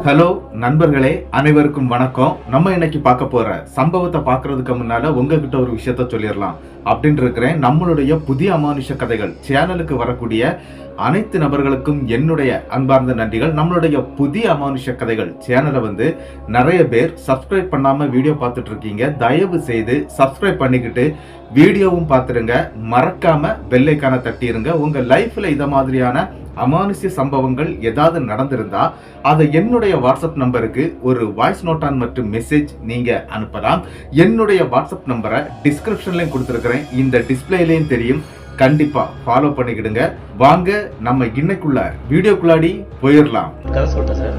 Hello நண்பர்களே, அனைவருக்கும் வணக்கம். நம்ம இன்னைக்கு பார்க்க போற சம்பவத்தை பார்க்கறதுக்கு முன்னால உங்ககிட்ட ஒரு விஷயத்த சொல்லிடலாம் அப்படின்னு இருக்கிறேன். நம்மளுடைய புதிய அமானுஷ கதைகள் சேனலுக்கு வரக்கூடிய அனைத்து நபர்களுக்கும் என்னுடைய அன்பார்ந்த நன்றிகள். நம்மளுடைய புதிய அமானுஷ கதைகள் சேனலை நிறைய பேர் சப்ஸ்கிரைப் பண்ணாம வீடியோ பார்த்துட்டு இருக்கீங்க. தயவு செய்து சப்ஸ்கிரைப் பண்ணிக்கிட்டு வீடியோவும் பார்த்துருங்க. மறக்காம பெல் ஐகானை தட்டிருங்க. உங்க லைஃப்ல இத மாதிரியான அமானுஷ்ய சம்பவங்கள் ஏதாவது நடந்திருந்தா அதை என்னுடைய வாட்ஸ்அப் நம்பருக்கு ஒரு வாய்ஸ் நோட்டான் மற்றும் மெசேஜ் நீங்க அனுப்பலாம். என்னுடைய வாட்ஸ்அப் நம்பரை டிஸ்கிரிப்ஷன்லயும் கொடுத்துருக்கிறேன், இந்த டிஸ்பிளேலயும் தெரியும். கண்டிப்பா ஃபாலோ பண்ணிக்கிடுங்க. வாங்க நம்ம இன்னைக்குள்ள வீடியோக்குள்ளாடி போயிடலாம். கதை சொல்றேன் சார்.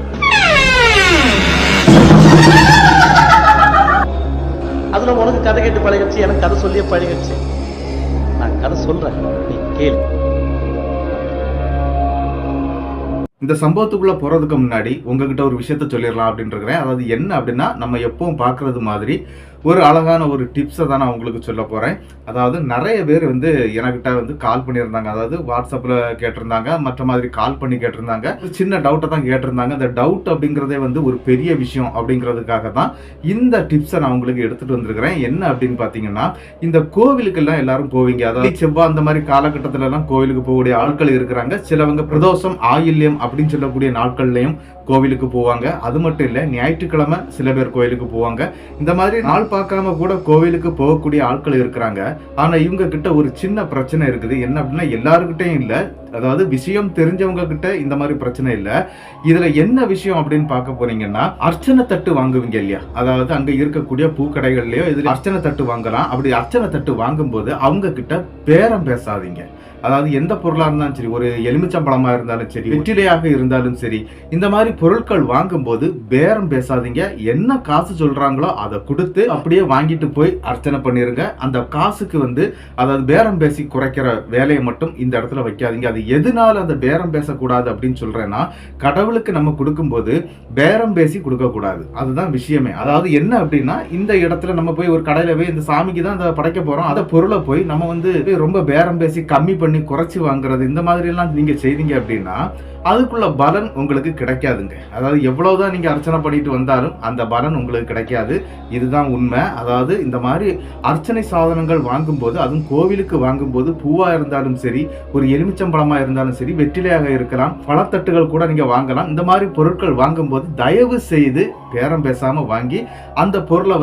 அதுல உனக்கு கதை கேட்டு பழகிடுச்சு, எனக்கு கதை சொல்லியே பழகிடுச்சு. நான் கதை சொல்றேன், நீ கேளு. இந்த சம்பவத்துக்குள்ள போறதுக்கு முன்னாடி உங்ககிட்ட ஒரு விஷயத்த சொல்லிடலாம் அப்படின்னு இருக்கிறேன். அதாவது என்ன அப்படின்னா, நம்ம எப்பவும் பார்க்கறது மாதிரி ஒரு அழகான ஒரு டிப்ஸை தான் நான் உங்களுக்கு சொல்ல போறேன். அதாவது நிறைய பேர் எனக்கிட்ட கால் பண்ணியிருந்தாங்க. அதாவது வாட்ஸ்அப்ல கேட்டிருந்தாங்க, மற்ற மாதிரி கால் பண்ணி கேட்டிருந்தாங்க. சின்ன டவுட்டை தான் கேட்டிருந்தாங்க. அந்த டவுட் அப்படிங்கிறதே ஒரு பெரிய விஷயம் அப்படிங்கிறதுக்காக தான் இந்த டிப்ஸை நான் உங்களுக்கு எடுத்துட்டு வந்திருக்கிறேன். என்ன அப்படின்னு பாத்தீங்கன்னா, இந்த கோவிலுக்கெல்லாம் எல்லாரும் போவீங்க. அதாவது செவ்வாய் அந்த மாதிரி காலகட்டத்தில எல்லாம் கோவிலுக்கு போகக்கூடிய ஆட்கள் இருக்கிறாங்க. சிலவங்க பிரதோஷம், ஆயில்யம் அப்படின்னு சொல்லக்கூடிய நாட்கள்லயும் கோவிலுக்கு போவாங்க. அது மட்டும் இல்ல, ஞாயிற்றுக்கிழமை சில பேர் கோவிலுக்கு போவாங்க. இந்த மாதிரி நாள் பார்க்காம கூட கோவிலுக்கு போகக்கூடிய ஆட்கள் இருக்கிறாங்க. ஆனா இவங்க கிட்ட ஒரு சின்ன பிரச்சனை இருக்குது. என்ன அப்படின்னா, எல்லாருக்கிட்டையும் இல்ல, அதாவது விஷயம் தெரிஞ்சவங்க கிட்ட இந்த மாதிரி பிரச்சனை இல்ல. இதுல என்ன விஷயம் அப்படின்னு பார்க்க போனீங்கன்னா, அர்ச்சனை தட்டு வாங்குவீங்க இல்லையா? அதாவது அங்க இருக்கக்கூடிய பூக்கடைகள்லயோ இதுல அர்ச்சனை தட்டு வாங்கலாம். அப்படி அர்ச்சனை தட்டு வாங்கும் போது அவங்க கிட்ட பேரம் பேசாதீங்க. அதாவது எந்த பொருளா இருந்தாலும் சரி, ஒரு எலுமிச்சம்பழமா இருந்தாலும் சரி, வெற்றிலையாக இருந்தாலும் சரி, இந்த மாதிரி பொருட்கள் வாங்கும் போது பேரம் பேசாதீங்க. என்ன காசு சொல்றாங்களோ அதை கொடுத்து அப்படியே வாங்கிட்டு போய் அர்ச்சனை பண்ணிருங்க. அந்த காசுக்கு அதாவது பேரம் பேசி குறைக்கிற வேலையை மட்டும் இந்த இடத்துல வைக்காதீங்க. அது எதனால அந்த பேரம் பேசக்கூடாது அப்படின்னு சொல்றேன்னா, கடவுளுக்கு நம்ம கொடுக்கும் போது பேரம் பேசி கொடுக்க கூடாது. அதுதான் விஷயமே. அதாவது என்ன அப்படின்னா, இந்த இடத்துல நம்ம போய் ஒரு கடையில போய் இந்த சாமிக்கு தான் அந்த படைக்க போறோம், அந்த பொருளை போய் நம்ம ரொம்ப பேரம் பேசி கம்மி பண்ணி குறைச்சி வாங்குறது, இந்த மாதிரி எல்லாம் நீங்க செய்தீங்க அப்படின்னா அதுக்குள்ள பலன் உங்களுக்கு கிடைக்காதுங்க. அதாவது எவ்வளவுதான் நீங்க அர்ச்சனை பண்ணிட்டு வந்தாலும் அந்த பலன் உங்களுக்கு கிடைக்காது. இதுதான் உண்மை. அதாவது இந்த மாதிரி அர்ச்சனை சாதனங்கள் வாங்கும்போது, அதுவும் கோவிலுக்கு வாங்கும்போது, பூவா இருந்தாலும் சரி, ஒரு எலுமிச்சம்பழமா இருந்தாலும் சரி, வெற்றிலையாக இருக்கலாம், பழத்தட்டுகள் கூட நீங்க வாங்கலாம். இந்த மாதிரி பொருட்கள் வாங்கும்போது தயவு செய்து பேரம் பேசாம வாங்கி அந்த பொருளை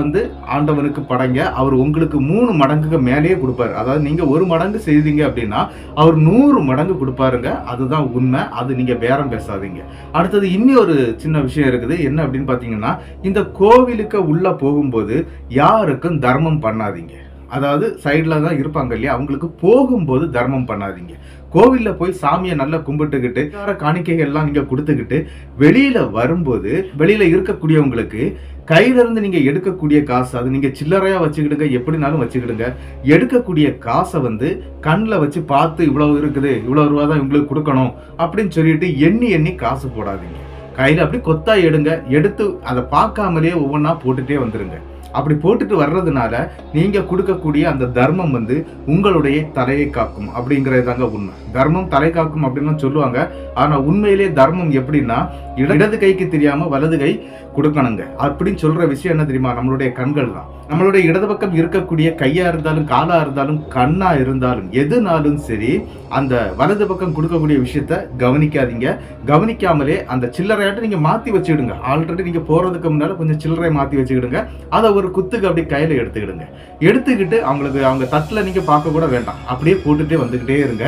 ஆண்டவனுக்கு படைங்க. அவர் உங்களுக்கு 3 மடங்குக்கு மேலேயே கொடுப்பாரு. அதாவது நீங்க 1 மடங்கு செய்தீங்க அப்படின்னா அவர் 100 மடங்கு கொடுப்பாருங்க. அதுதான் உண்மை. அது நீங்க பேரம் பேசாதீங்க. அடுத்தது இன்னொரு சின்ன விஷயம் இருக்குது. என்ன அப்படின்னு பாத்தீங்கன்னா, இந்த கோவிலுக்கு உள்ள போகும்போது யாருக்கும் தர்மம் பண்ணாதீங்க. அதாவது சைட்ல தான் இருப்பாங்க இல்லையா, அவங்களுக்கு போகும்போது தர்மம் பண்ணாதீங்க. கோவில்ல போய் சாமியை நல்லா கும்பிட்டுக்கிட்டு காணிக்கைகள் எல்லாம் நீங்க கொடுத்துக்கிட்டு வெளியில வரும்போது, வெளியில இருக்கக்கூடியவங்களுக்கு கையில இருந்து நீங்க எடுக்கக்கூடிய காசு, அது நீங்க சில்லறையா வச்சுக்கிடுங்க, எப்படினாலும் வச்சுக்கிடுங்க. எடுக்கக்கூடிய காசை கண்ணில் வச்சு பார்த்து இவ்வளவு இருக்குது, இவ்வளவு ரூபா தான் இவங்களுக்கு கொடுக்கணும் அப்படின்னு சொல்லிட்டு எண்ணி எண்ணி காசு போடாதீங்க. கையில அப்படி கொத்தா எடுத்து அதை பார்க்காமலேயே ஒவ்வொன்றா போட்டுட்டே வந்துருங்க. அப்படி போட்டுட்டு வர்றதுனால நீங்க கொடுக்கக்கூடிய அந்த தர்மம் உங்களுடைய தலையை காக்கும் அப்படிங்கறதாங்க உண்மை. தர்மம் தலை காக்கும் அப்படின்னு சொல்லுவாங்க. ஆனா உண்மையிலே தர்மம் எப்படின்னா, இடது கைக்கு தெரியாம வலது கை கொடுக்கணுங்க அப்படின்னு சொல்ற விஷயம் என்ன தெரியுமா? நம்மளுடைய கண்கள் தான். நம்மளுடைய இடது பக்கம் இருக்கக்கூடிய கையா இருந்தாலும், காலா இருந்தாலும், கண்ணா இருந்தாலும், எதுனாலும் சரி, அந்த வலது பக்கம் கொடுக்கக்கூடிய விஷயத்த கவனிக்காதீங்க. கவனிக்காமலே அந்த சில்லறையாட்ட நீங்க மாத்தி வச்சுக்கிடுங்க. ஆல்ரெடி நீங்க போறதுக்கு முன்னால கொஞ்சம் சில்லறை மாத்தி வச்சுக்கிடுங்க. அதை ஒரு குத்துக்கு அப்படி கையில எடுத்துக்கிட்டு அவங்க தட்டுல நீங்க பார்க்க கூட வேண்டாம், அப்படியே போட்டுட்டே வந்துகிட்டே இருங்க.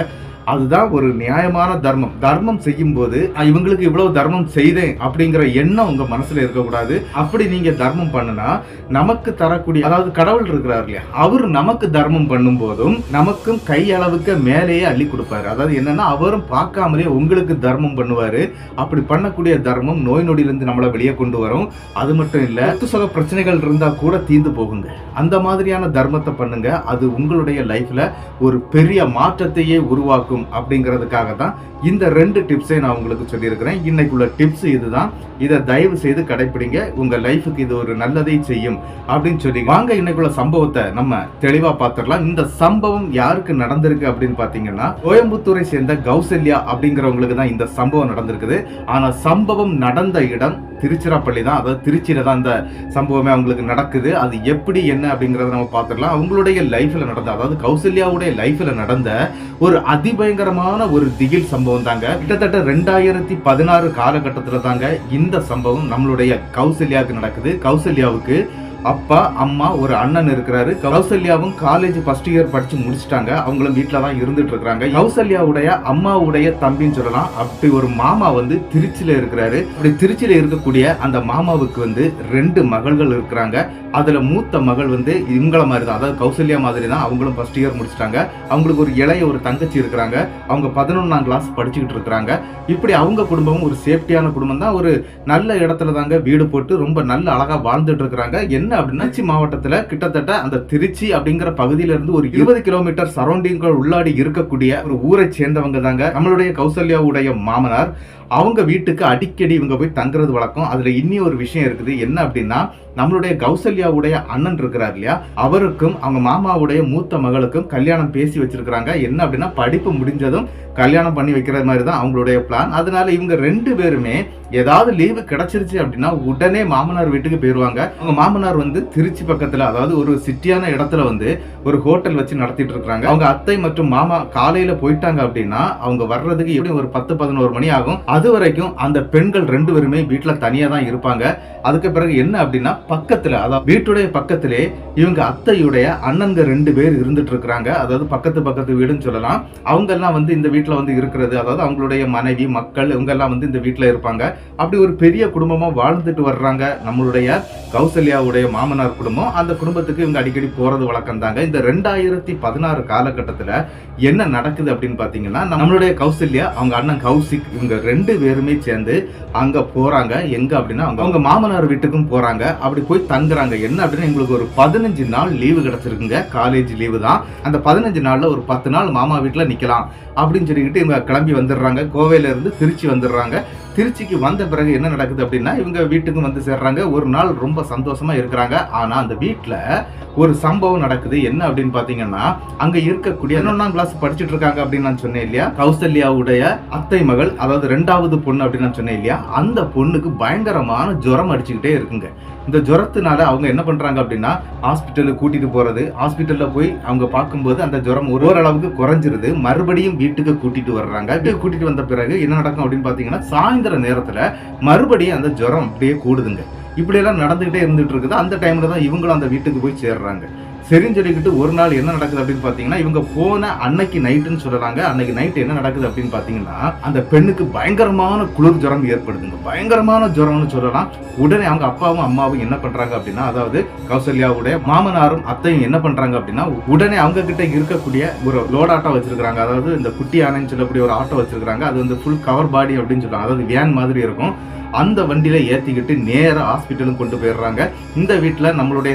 அதுதான் ஒரு நியாயமான தர்மம். தர்மம் செய்யும் போது இவங்களுக்கு இவ்வளவு தர்மம் செய்தேன் அப்படிங்கிற எண்ணம் உங்க மனசுல இருக்கக்கூடாது. அப்படி நீங்க தர்மம் பண்ணுனா நமக்கு தரக்கூடிய, அதாவது கடவுள் இருக்கிறார் இல்லையா, அவர் நமக்கு தர்மம் பண்ணும் போதும் நமக்கும் கையளவுக்கு மேலேயே அள்ளி கொடுப்பாரு. அதாவது என்னன்னா, அவரும் பார்க்காமலே உங்களுக்கு தர்மம் பண்ணுவாரு. அப்படி பண்ணக்கூடிய தர்மம் நோய் நொடியிலிருந்து நம்மளை வெளியே கொண்டு வரும். அது மட்டும் இல்ல, சுக பிரச்சனைகள் இருந்தா கூட தீர்ந்து போகுங்க. அந்த மாதிரியான தர்மத்தை பண்ணுங்க. அது உங்களுடைய லைஃப்ல ஒரு பெரிய மாற்றத்தையே உருவாக்கும். இருக்கும் அப்படிங்கிறதுக்காக தான் இந்த 2 டிப்ஸை நான் உங்களுக்கு சொல்லியிருக்கிறேன். இன்னைக்குள்ள டிப்ஸ் இதுதான். இதை தயவு செய்து கடைபிடிங்க. உங்க லைஃபுக்கு இது ஒரு நல்லதை செய்யும் அப்படின்னு சொல்லி வாங்க இன்னைக்குள்ள சம்பவத்தை நம்ம தெளிவா பார்த்துடலாம். இந்த சம்பவம் யாருக்கு நடந்திருக்கு அப்படின்னு பாத்தீங்கன்னா, கோயம்புத்தூரை சேர்ந்த கௌசல்யா அப்படிங்கிறவங்களுக்கு தான் இந்த சம்பவம் நடந்திருக்குது. ஆனா சம்பவம் நடந்த இடம் திருச்சிராப்பள்ளி தான். அதாவது திருச்சியில தான் இந்த சம்பவமே அவங்களுக்கு நடக்குது. அது எப்படி என்ன அப்படிங்கறத நம்ம பார்த்துடலாம். அவங்களுடைய லைஃப்ல நடந்த, அதாவது கௌசல்யாவுடைய லைஃப்ல நடந்த ஒரு அதிபயங்கரமான ஒரு திகில் சம்பவம் தாங்க. கிட்டத்தட்ட 2016 காலகட்டத்துல தாங்க இந்த சம்பவம் நம்மளுடைய கௌசல்யாவுக்கு நடக்குது. கௌசல்யாவுக்கு அப்பா அம்மா ஒரு அண்ணன் இருக்கிறாரு. கௌசல்யாவும் காலேஜ் ஃபர்ஸ்ட் இயர் படிச்சு முடிச்சிட்டாங்க. அவங்களும் வீட்டுல தான் இருந்துட்டு இருக்காங்க. கௌசல்யாவுடைய அம்மாவுடைய தம்பின்னு சொல்லலாம். அப்படி ஒரு மாமா வந்து திருச்சியில இருக்கிறாரு. அப்படி திருச்சியில இருக்கக்கூடிய அந்த மாமாவுக்கு வந்து 2 மகள்கள் இருக்கிறாங்க. அதுல மூத்த மகள் வந்து இவங்கள மாதிரி தான், அதாவது கௌசல்யா மாதிரி தான். அவங்களும் ஃபர்ஸ்ட் இயர் முடிச்சிட்டாங்க. அவங்களுக்கு ஒரு இளைய ஒரு தங்கச்சி இருக்கிறாங்க. அவங்க 11ஆம் கிளாஸ் படிச்சுக்கிட்டு இருக்கிறாங்க. இப்படி அவங்க குடும்பமும் ஒரு சேஃப்டியான குடும்பம் தான். ஒரு நல்ல இடத்துல தாங்க வீடு போட்டு ரொம்ப நல்ல அழகா வாழ்ந்துட்டு இருக்கிறாங்க. என்ன அப்படின்னா, திருச்சி மாவட்டத்துல கிட்டத்தட்ட அந்த திருச்சி அப்படிங்கிற பகுதியில இருந்து ஒரு 20 கிலோமீட்டர் சரௌண்டிங்கள் உள்ளாடி இருக்கக்கூடிய ஒரு ஊரை சேர்ந்தவங்க தாங்க நம்மளுடைய கௌசல்யாவுடைய மாமனார். அவங்க வீட்டுக்கு அடிக்கடி இவங்க போய் தங்குறது வழக்கம். அதுல இன்னி ஒரு விஷயம் இருக்குது. என்ன அப்படின்னா, நம்மளுடைய கௌசல்யாவுடைய அண்ணன் இருக்கிறார் இல்லையா, அவருக்கும் அவங்க மாமாவுடைய மூத்த மகளுக்கும் கல்யாணம் பேசி வச்சிருக்கிறாங்க. என்ன அப்படின்னா, படிப்பு முடிஞ்சதும் கல்யாணம் பண்ணி வைக்கிற மாதிரி தான் அவங்களுடைய பிளான். அதனால இவங்க 2 பேருமே ஏதாவது லீவு கிடைச்சிருச்சு அப்படின்னா உடனே மாமனார் வீட்டுக்கு போயிருவாங்க. அவங்க மாமனார் வந்து திருச்சி பக்கத்துல, அதாவது ஒரு சிட்டியான இடத்துல வந்து ஒரு ஹோட்டல் வச்சு நடத்திட்டு இருக்காங்க. அவங்க அத்தை மற்றும் மாமா காலையில போயிட்டாங்க அப்படின்னா அவங்க வர்றதுக்கு எப்படி ஒரு 10-11 மணி ஆகும். அது வரைக்கும் அந்த பெண்கள் 2 பேருமே வீட்டுல தனியா தான் இருப்பாங்க. அதுக்கு பிறகு என்ன அப்படின்னா, பக்கத்துல, அதாவது வீட்டுடைய பக்கத்திலே இவங்க அத்தையுடைய அண்ணன்க 2 பேர் இருந்துட்டு இருக்கிறாங்க. அதாவது பக்கத்து வீடுன்னு சொல்லலாம். அவங்க எல்லாம் வந்து இந்த வீட்டுல வந்து இருக்கிறது, அதாவது அவங்களுடைய மனைவி மக்கள் இவங்க எல்லாம் வந்து இந்த வீட்டுல இருப்பாங்க. அப்படி ஒரு பெரிய குடும்பமா வாழ்ந்துட்டு வர்றாங்க நம்மளுடைய கௌசல்யாவுடைய மாமனார் குடும்பம். அந்த குடும்பத்துக்கு இவங்க அடிக்கடி போறது வழக்கம் தாங்க. இந்த 2016 காலகட்டத்துல என்ன நடக்குது அப்படின்னு பாத்தீங்கன்னா, நம்மளுடைய கௌசல்யா அவங்க அண்ணன் கௌசிக் இவங்க 2 பேருமே சேர்ந்து அங்க போறாங்க. எங்க அப்படின்னா, அவங்க மாமனார் வீட்டுக்கும் போறாங்க. அப்படி போய் தங்குறாங்க. என்ன அப்படின்னா, எங்களுக்கு ஒரு 15 நாள் லீவு கிடைச்சிருக்குங்க. காலேஜ் லீவு தான். அந்த 15 நாள்ல ஒரு 10 நாள் மாமா வீட்டுல நிக்கலாம் அப்படின்னு சொல்லிக்கிட்டு இவங்க கிளம்பி வந்துடுறாங்க. கோவையில இருந்து திருச்சி வந்துடுறாங்க. திருச்சிக்கு வந்த பிறகு என்ன நடக்குது அப்படின்னா, இவங்க வீட்டுக்கு வந்து சேர்றாங்க. ஒரு நாள் ரொம்ப சந்தோஷமா இருக்கிறாங்க. ஆனா அந்த வீட்டுல ஒரு சம்பவம் நடக்குது. என்ன அப்படின்னு பாத்தீங்கன்னா, அங்க இருக்கக்கூடிய 11ஆம் கிளாஸ் படிச்சுட்டு இருக்காங்க அப்படின்னு நான் சொன்னேன் இல்லையா, கௌசல்யாவுடைய அத்தை மகள், அதாவது 2வது பொண்ணு அப்படின்னு நான் சொன்னேன் இல்லையா, அந்த பொண்ணுக்கு பயங்கரமான ஜுரம் அடிச்சுக்கிட்டே இருக்குங்க. இந்த ஜுரத்தினால அவங்க என்ன பண்றாங்க அப்படின்னா, ஹாஸ்பிட்டலுக்கு கூட்டிட்டு போறது. ஹாஸ்பிட்டல்ல போய் அவங்க பார்க்கும்போது அந்த ஜுரம் ஓரளவுக்கு குறைஞ்சிருது. மறுபடியும் வீட்டுக்கு கூட்டிட்டு வர்றாங்க. வீட்டுக்கு கூட்டிட்டு வந்த பிறகு என்ன நடக்கும் அப்படின்னு பாத்தீங்கன்னா, சாயந்தர நேரத்துல மறுபடியும் அந்த ஜுரம் அப்படியே கூடுதுங்க. இப்படி எல்லாம் நடந்துகிட்டே இருந்துட்டு இருக்குது. அந்த டைம்ல தான் இவங்களும் அந்த வீட்டுக்கு போய் சேர்றாங்க. சரின்னு சொல்லிக்கிட்டு ஒரு நாள் என்ன நடக்குது அப்படின்னு பாத்தீங்கன்னா, இவங்க போன அன்னைக்கு நைட்டுன்னு சொல்றாங்க. அன்னைக்கு நைட் என்ன நடக்குது அப்படின்னு பாத்தீங்கன்னா, அந்த பெண்ணுக்கு பயங்கரமான குளிர் ஜுரம் ஏற்படுதுங்க. பயங்கரமான ஜுரம்னு சொல்லலாம். உடனே அவங்க அப்பாவும் அம்மாவும் என்ன பண்றாங்க அப்படின்னா, அதாவது கௌசல்யாவுடைய மாமனாரும் அத்தையும் என்ன பண்றாங்க அப்படின்னா, உடனே அவங்க கிட்ட இருக்கக்கூடிய ஒரு லோட் ஆட்டோ வச்சிருக்காங்க. அதாவது இந்த குட்டி யானைன்னு சொல்லக்கூடிய ஒரு ஆட்டோ வச்சிருக்காங்க. அது வந்து ஃபுல் கவர் பாடி அப்படின்னு சொல்லுவாங்க. அதாவது வேன் மாதிரி இருக்கும். அந்த வண்டியில ஏத்திக்கிட்டு நேரா ஹாஸ்பிட்டலும் கொண்டு போயிடுறாங்க. இந்த வீட்டுல நம்மளுடைய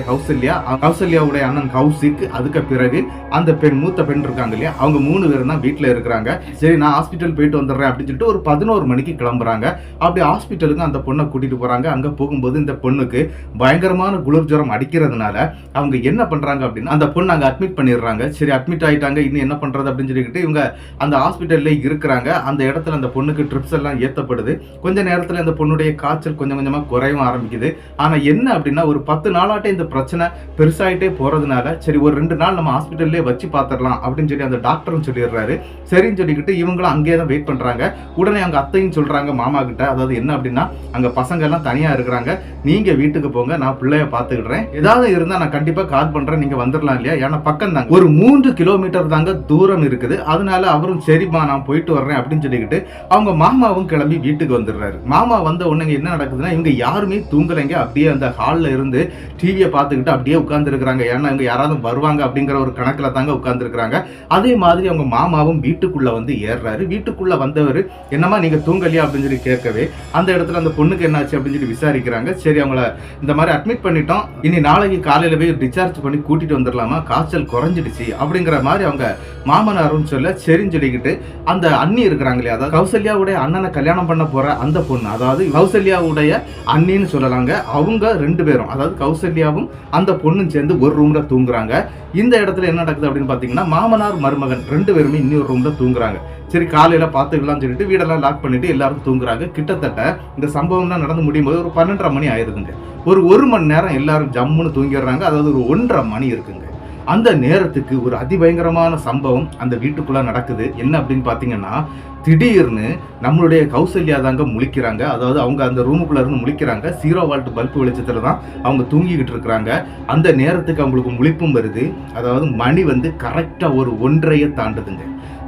கௌசல்யாவுடைய அண்ணன் கௌசிக், அதுக்கு பிறகு அந்த பெண், மூத்த பெண் இருக்காங்க இல்லையா, அவங்க 3 பேரும் தான் வீட்டுல இருக்கிறாங்க. சரி, நான் ஹாஸ்பிட்டல் போயிட்டு வந்துடுறேன் அப்படின்னு சொல்லிட்டு ஒரு 11 மணிக்கு கிளம்புறாங்க. அப்படி ஹாஸ்பிட்டலுக்கு அந்த பொண்ணை கூட்டிட்டு போறாங்க. அங்க போகும்போது இந்த பொண்ணுக்கு பயங்கரமான குளிர் ஜுரம் அடிக்கிறதுனால அவங்க என்ன பண்றாங்க அப்படின்னா, அந்த பொண்ணு அங்க அட்மிட் பண்ணிடுறாங்க. சரி, அட்மிட் ஆயிட்டாங்க, இன்னும் என்ன பண்றது அப்படின்னு சொல்லிட்டு இவங்க அந்த ஹாஸ்பிட்டல்ல இருக்கிறாங்க. அந்த இடத்துல அந்த பொண்ணுக்கு ட்ரிப்ஸ் எல்லாம் ஏத்தப்படுது. கொஞ்ச நேரத்துல அந்த பொண்ணுடைய காய்ச்சல் கொஞ்சம் கொஞ்சமா குறையும் ஆரம்பிக்குது. ஆனா என்ன அப்படின்னா, ஒரு 10 நாளாட்டே இந்த பிரச்சனை பெருசாயிட்டே போறதுனால சரி ஒரு 2 நாள் நம்ம ஹாஸ்பிட்டல்லே வச்சு பாத்துடலாம் அப்படின்னு சொல்லி அந்த டாக்டரும் சொல்லிடுறாரு. சரின்னு சொல்லிக்கிட்டு இவங்களும் அங்கேயே தான் வெயிட் பண்றாங்க. உடனே அவங்க அத்தையும் சொல்றாங்க மாமா கிட்ட, அதாவது என்ன அப்படின்னா, அங்க பசங்க எல்லாம் தனியா இருக்கிறாங்க, நீங்க வீட்டுக்கு போங்க, நான் பிள்ளைய பாத்துக்கிடுறேன், ஏதாவது இருந்தா நான் கண்டிப்பா கால் பண்றேன், நீங்க வந்துடலாம் இல்லையா, ஏன்னா பக்கம் தாங்க, ஒரு 3 கிலோமீட்டர் தாங்க தூரம் இருக்குது. அதனால அவரும் சரிம்மா நான் போயிட்டு வர்றேன் அப்படின்னு சொல்லிக்கிட்டு அவங்க மாமாவும் கிளம்பி வீட்டுக்கு வந்துடுறாரு. மாமா வந்த உடனே என்ன நடக்குதுன்னா இவங்க யாருமே தூங்கலைங்க. அப்படியே அந்த ஹாலில் இருந்து டிவியை பார்த்துக்கிட்டு அப்படியே உட்கார்ந்துருக்காங்க. ஏன்னா இவங்க யாராவது வருவாங்க அப்படிங்கிற ஒரு கணக்கில் தாங்க உட்கார்ந்துருக்காங்க. அதே மாதிரி அவங்க மாமாவும் வீட்டுக்குள்ள வந்து ஏறுறாரு. வீட்டுக்குள்ள வந்தவர் என்னமா நீங்க தூங்கலையா அப்படின்னு சொல்லி கேட்கவே அந்த இடத்துல அந்த பொண்ணுக்கு என்னாச்சு அப்படின்னு சொல்லி விசாரிக்கிறாங்க. சரி அவங்கள இந்த மாதிரி அட்மிட் பண்ணிட்டோம், இனி நாளைக்கு காலையில போய் டிஸ்சார்ஜ் பண்ணி கூட்டிட்டு வந்துடலாமா, காய்ச்சல் குறைஞ்சிடுச்சு அப்படிங்கிற மாதிரி அவங்க மாமனாரும் சொல்ல சரின்னு சொல்லிக்கிட்டு அந்த அண்ணி இருக்கிறாங்க இல்லையா, அதாவது கௌசல்யாவுடைய அண்ணனை கல்யாணம் பண்ண போற அந்த பொண்ணு, அதாவது கௌசல்யாவுடைய அண்ணின்னு சொல்லலாங்க, அவங்க 2 பேரும் அதாவது கௌசல்யாவும் அந்த பொண்ணும் சேர்ந்து ஒரு ரூம்ல தூங்குறாங்க. இந்த இடத்துல என்ன நடக்குது அப்படின்னு பாத்தீங்கன்னா மாமனார் மருமகன் 2 பேருமே இன்னொரு ரூம்ல தூங்குறாங்க. சரி காலையில பாத்துக்கலாம்னு சொல்லிட்டு வீடெல்லாம் லாக் பண்ணிட்டு எல்லாரும் தூங்குறாங்க. கிட்டத்தட்ட இந்த சம்பவம்லாம் நடந்து முடியும் போது ஒரு 12:30 மணி ஆயிருதுங்க. ஒரு 1 மணி நேரம் எல்லாரும் ஜம்முன்னு தூங்கிடுறாங்க. அதாவது ஒரு 1:30 மணி இருக்குங்க. அந்த நேரத்துக்கு ஒரு அதிபயங்கரமான சம்பவம் அந்த வீட்டுக்குள்ள நடக்குது. என்ன அப்படின்னு பாத்தீங்கன்னா திடீர்னு நம்மளுடைய கௌசல்யா தாங்க முழிக்கிறாங்க. அதாவது அவங்க அந்த ரூமுக்குள்ள இருந்து முழிக்கிறாங்க. 0 வால்ட் பல்பு வெளிச்சத்துல தான் அவங்க தூங்கிக்கிட்டு இருக்கிறாங்க. அந்த நேரத்துக்கு அவங்களுக்கு முழிப்பும் வருது. அதாவது மணி வந்து கரெக்டா ஒரு 1:30 தாண்டுதுங்க.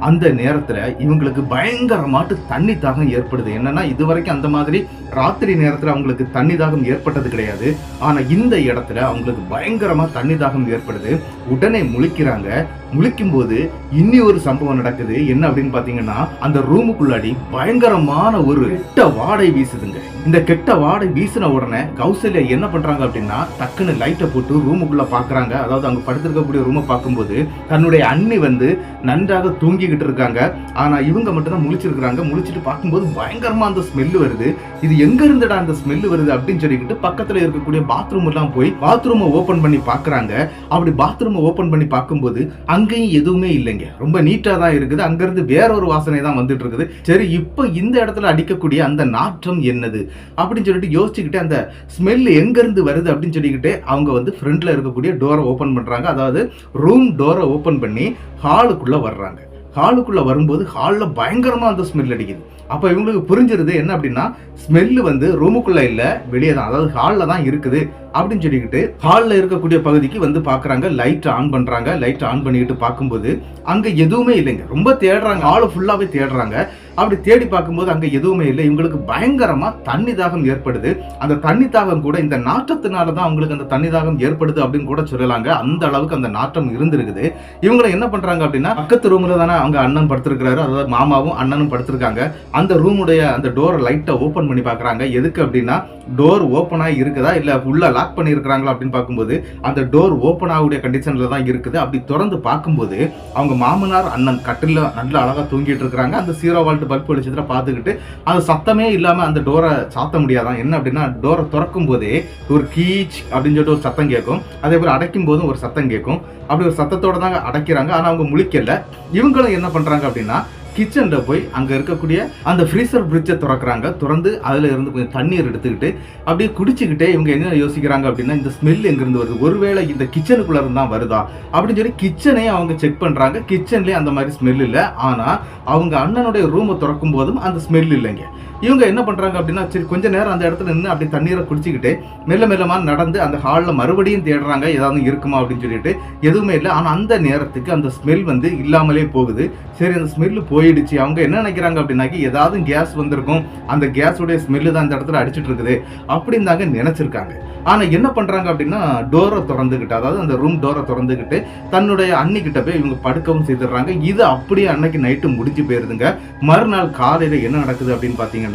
அந்த நேரத்துல இவங்களுக்கு பயங்கரமாட்டு தண்ணி தாகம் ஏற்படுது. என்னன்னா இதுவரைக்கும் அந்த மாதிரி ராத்திரி நேரத்துல அவங்களுக்கு தண்ணி தாகம் ஏற்பட்டது கிடையாது. ஆனா இந்த இடத்துல அவங்களுக்கு பயங்கரமா தண்ணி தாகம் ஏற்படுது. உடனே முழிக்கிறாங்க. முழிக்கும் போது இன்னி ஒரு சம்பவம் நடக்குது. என்ன அப்படின்னு பாத்தீங்கன்னா அந்த ரூமுக்குள்ளாடி பயங்கரமான ஒரு கெட்ட வாடை வீசுதுங்க. இந்த கெட்ட வாடை வீசின உடனே கௌசல்யா என்ன பண்றாங்க அப்படின்னா டக்குன்னு லைட்டை போட்டு ரூமுக்குள்ள பாக்குறாங்க. அதாவது அவங்க படுத்திருக்கக்கூடிய ரூமை பார்க்கும்போது தன்னுடைய அண்ணி வந்து நன்றாக தூங்கிக்கிட்டு இருக்காங்க. ஆனா இவங்க மட்டும் தான் முழிச்சிருக்காங்க. முழிச்சிட்டு பார்க்கும்போது பயங்கரமா அந்த ஸ்மெல் வருது. இது எங்க இருந்துடா அந்த ஸ்மெல் வருது அப்படின்னு சொல்லிக்கிட்டு பக்கத்துல இருக்கக்கூடிய பாத்ரூம் எல்லாம் போய் பாத்ரூமை ஓபன் பண்ணி பாக்குறாங்க. அப்படி பாத்ரூமை ஓபன் பண்ணி பார்க்கும்போது அங்கேயும் எதுவுமே இல்லைங்க. ரொம்ப நீட்டா தான் இருக்குது. அங்க இருந்து வேற ஒரு வாசனை தான் வந்துட்டு இருக்குது. சரி இப்போ இந்த இடத்துல அடிக்கக்கூடிய அந்த நாற்றம் என்னது அப்படின்னு சொல்லிட்டு யோசிச்சுக்கிட்டு அந்த ஸ்மெல் எங்க இருந்து வருது அப்படின்னு சொல்லிக்கிட்டு அவங்க வந்து ஃப்ரண்ட்ல இருக்கக்கூடிய டோரை ஓபன் பண்றாங்க. அதாவது ரூம் டோரை ஓபன் பண்ணி ஹாலுக்குள்ள வர்றாங்க. ஹாலுக்குள்ள வரும்போது ஹாலில் பயங்கரமா அந்த ஸ்மெல் அடிக்குது. அப்போ இவங்களுக்கு புரிஞ்சிருது என்ன அப்படின்னா ஸ்மெல்லு வந்து ரூமுக்குள்ள இல்ல வெளியே தான், அதாவது ஹாலில் தான் இருக்குது அப்படின்னு சொல்லிக்கிட்டு ஹாலில் இருக்கக்கூடிய பகுதிக்கு வந்து பார்க்குறாங்க. லைட் ஆன் பண்ணுறாங்க. லைட் ஆன் பண்ணிக்கிட்டு பார்க்கும்போது அங்கே எதுவுமே இல்லைங்க. ரொம்ப தேடுறாங்க, ஹாலு ஃபுல்லாகவே தேடுறாங்க. அப்படி தேடி பார்க்கும்போது அங்கே எதுவுமே இல்லை. இவங்களுக்கு பயங்கரமாக தண்ணி தாகம் ஏற்படுது. அந்த தண்ணி தாகம் கூட இந்த நாற்றத்தினால தான் அவங்களுக்கு அந்த தண்ணி தாகம் ஏற்படுது அப்படின்னு கூட சொல்லலாங்க. அந்த அளவுக்கு அந்த நாற்றம் இருந்திருக்குது. இவங்களை என்ன பண்ணுறாங்க அப்படின்னா பக்கத்து ரூமில் தானே அவங்க அண்ணன் படுத்திருக்கிறாரு, அதாவது மாமாவும் அண்ணனும் படுத்திருக்காங்க. அந்த ரூமுடைய அந்த டோரை லைட்டை ஓப்பன் பண்ணி பார்க்குறாங்க. எதுக்கு அப்படின்னா டோர் ஓப்பன் ஆகி இருக்குதா இல்லை ஃபுல்லாக லாக் பண்ணியிருக்கிறாங்களா அப்படின்னு பார்க்கும்போது அந்த டோர் ஓப்பன் ஆகக்கூடிய கண்டிஷனில் தான் இருக்குது. அப்படி திறந்து பார்க்கும்போது அவங்க மாமனார் அண்ணன் கட்டில் நல்ல அழகாக தூங்கிட்டு இருக்கிறாங்க. அந்த 0 வால்ட் பல்ப் வெளிச்சத்தில் பார்த்துக்கிட்டு அந்த சத்தமே இல்லாமல் அந்த டோரை சாத்த முடியாதான். என்ன அப்படின்னா டோரை திறக்கும் போதே ஒரு கீச் அப்படின்னு சொல்லிட்டு ஒரு சத்தம் கேட்கும். அதே போல் அடைக்கும் போதும் ஒரு சத்தம் கேட்கும். அப்படி ஒரு சத்தத்தோட தான் அடைக்கிறாங்க. ஆனால் அவங்க முழிக்கல. இவங்களும் என்ன பண்ணுறாங்க அப்படின்னா கிச்சன்ல போய் அங்க இருக்கக்கூடிய அந்த ஃப்ரீசர் பிரிட்ஜை திறக்கிறாங்க. திறந்து அதுல இருந்து கொஞ்சம் தண்ணீர் எடுத்துக்கிட்டு அப்படியே குடிச்சுக்கிட்டே இவங்க என்ன யோசிக்கிறாங்க அப்படின்னா இந்த ஸ்மெல் எங்கிருந்து வருது, ஒருவேளை இந்த கிச்சனுக்குள்ள இருந்து தான் வருதா அப்படின்னு சொல்லி கிச்சனையும் அவங்க செக் பண்றாங்க. கிச்சன்லயே அந்த மாதிரி ஸ்மெல் இல்லை. ஆனா அவங்க அண்ணனுடைய ரூமை திறக்கும் போதும் அந்த ஸ்மெல் இல்லைங்க. இவங்க என்ன பண்றாங்க அப்படின்னா சரி கொஞ்ச நேரம் அந்த இடத்துல நின்று அப்படி தண்ணீரை குடிச்சுக்கிட்டு மெல்ல மெல்லமா நடந்து அந்த ஹாலில் மறுபடியும் தேடுறாங்க ஏதாவது இருக்குமா அப்படின்னு சொல்லிட்டு. எதுவுமே இல்லை. ஆனா அந்த நேரத்துக்கு அந்த ஸ்மெல் வந்து இல்லாமலே போகுது. சரி அந்த ஸ்மெல்லு போயிடுச்சு. அவங்க என்ன நினைக்கிறாங்க அப்படின்னாக்கி ஏதாவது கேஸ் வந்திருக்கும், அந்த கேஸோடைய ஸ்மெல்லு தான் இந்த இடத்துல அடிச்சுட்டு இருக்குது அப்படின்னு தாங்க நினைச்சிருக்காங்க. ஆனா என்ன பண்றாங்க அப்படின்னா டோரை திறந்துகிட்டு, அதாவது அந்த ரூம் டோரை திறந்துகிட்டு தன்னுடைய அண்ணி கிட்ட போய் இவங்க படுக்கவும் செய்துடுறாங்க. இது அப்படியே அன்னைக்கு நைட்டு முடிஞ்சு போயிருதுங்க. மறுநாள் காலையில என்ன நடக்குது அப்படின்னு பாத்தீங்கன்னா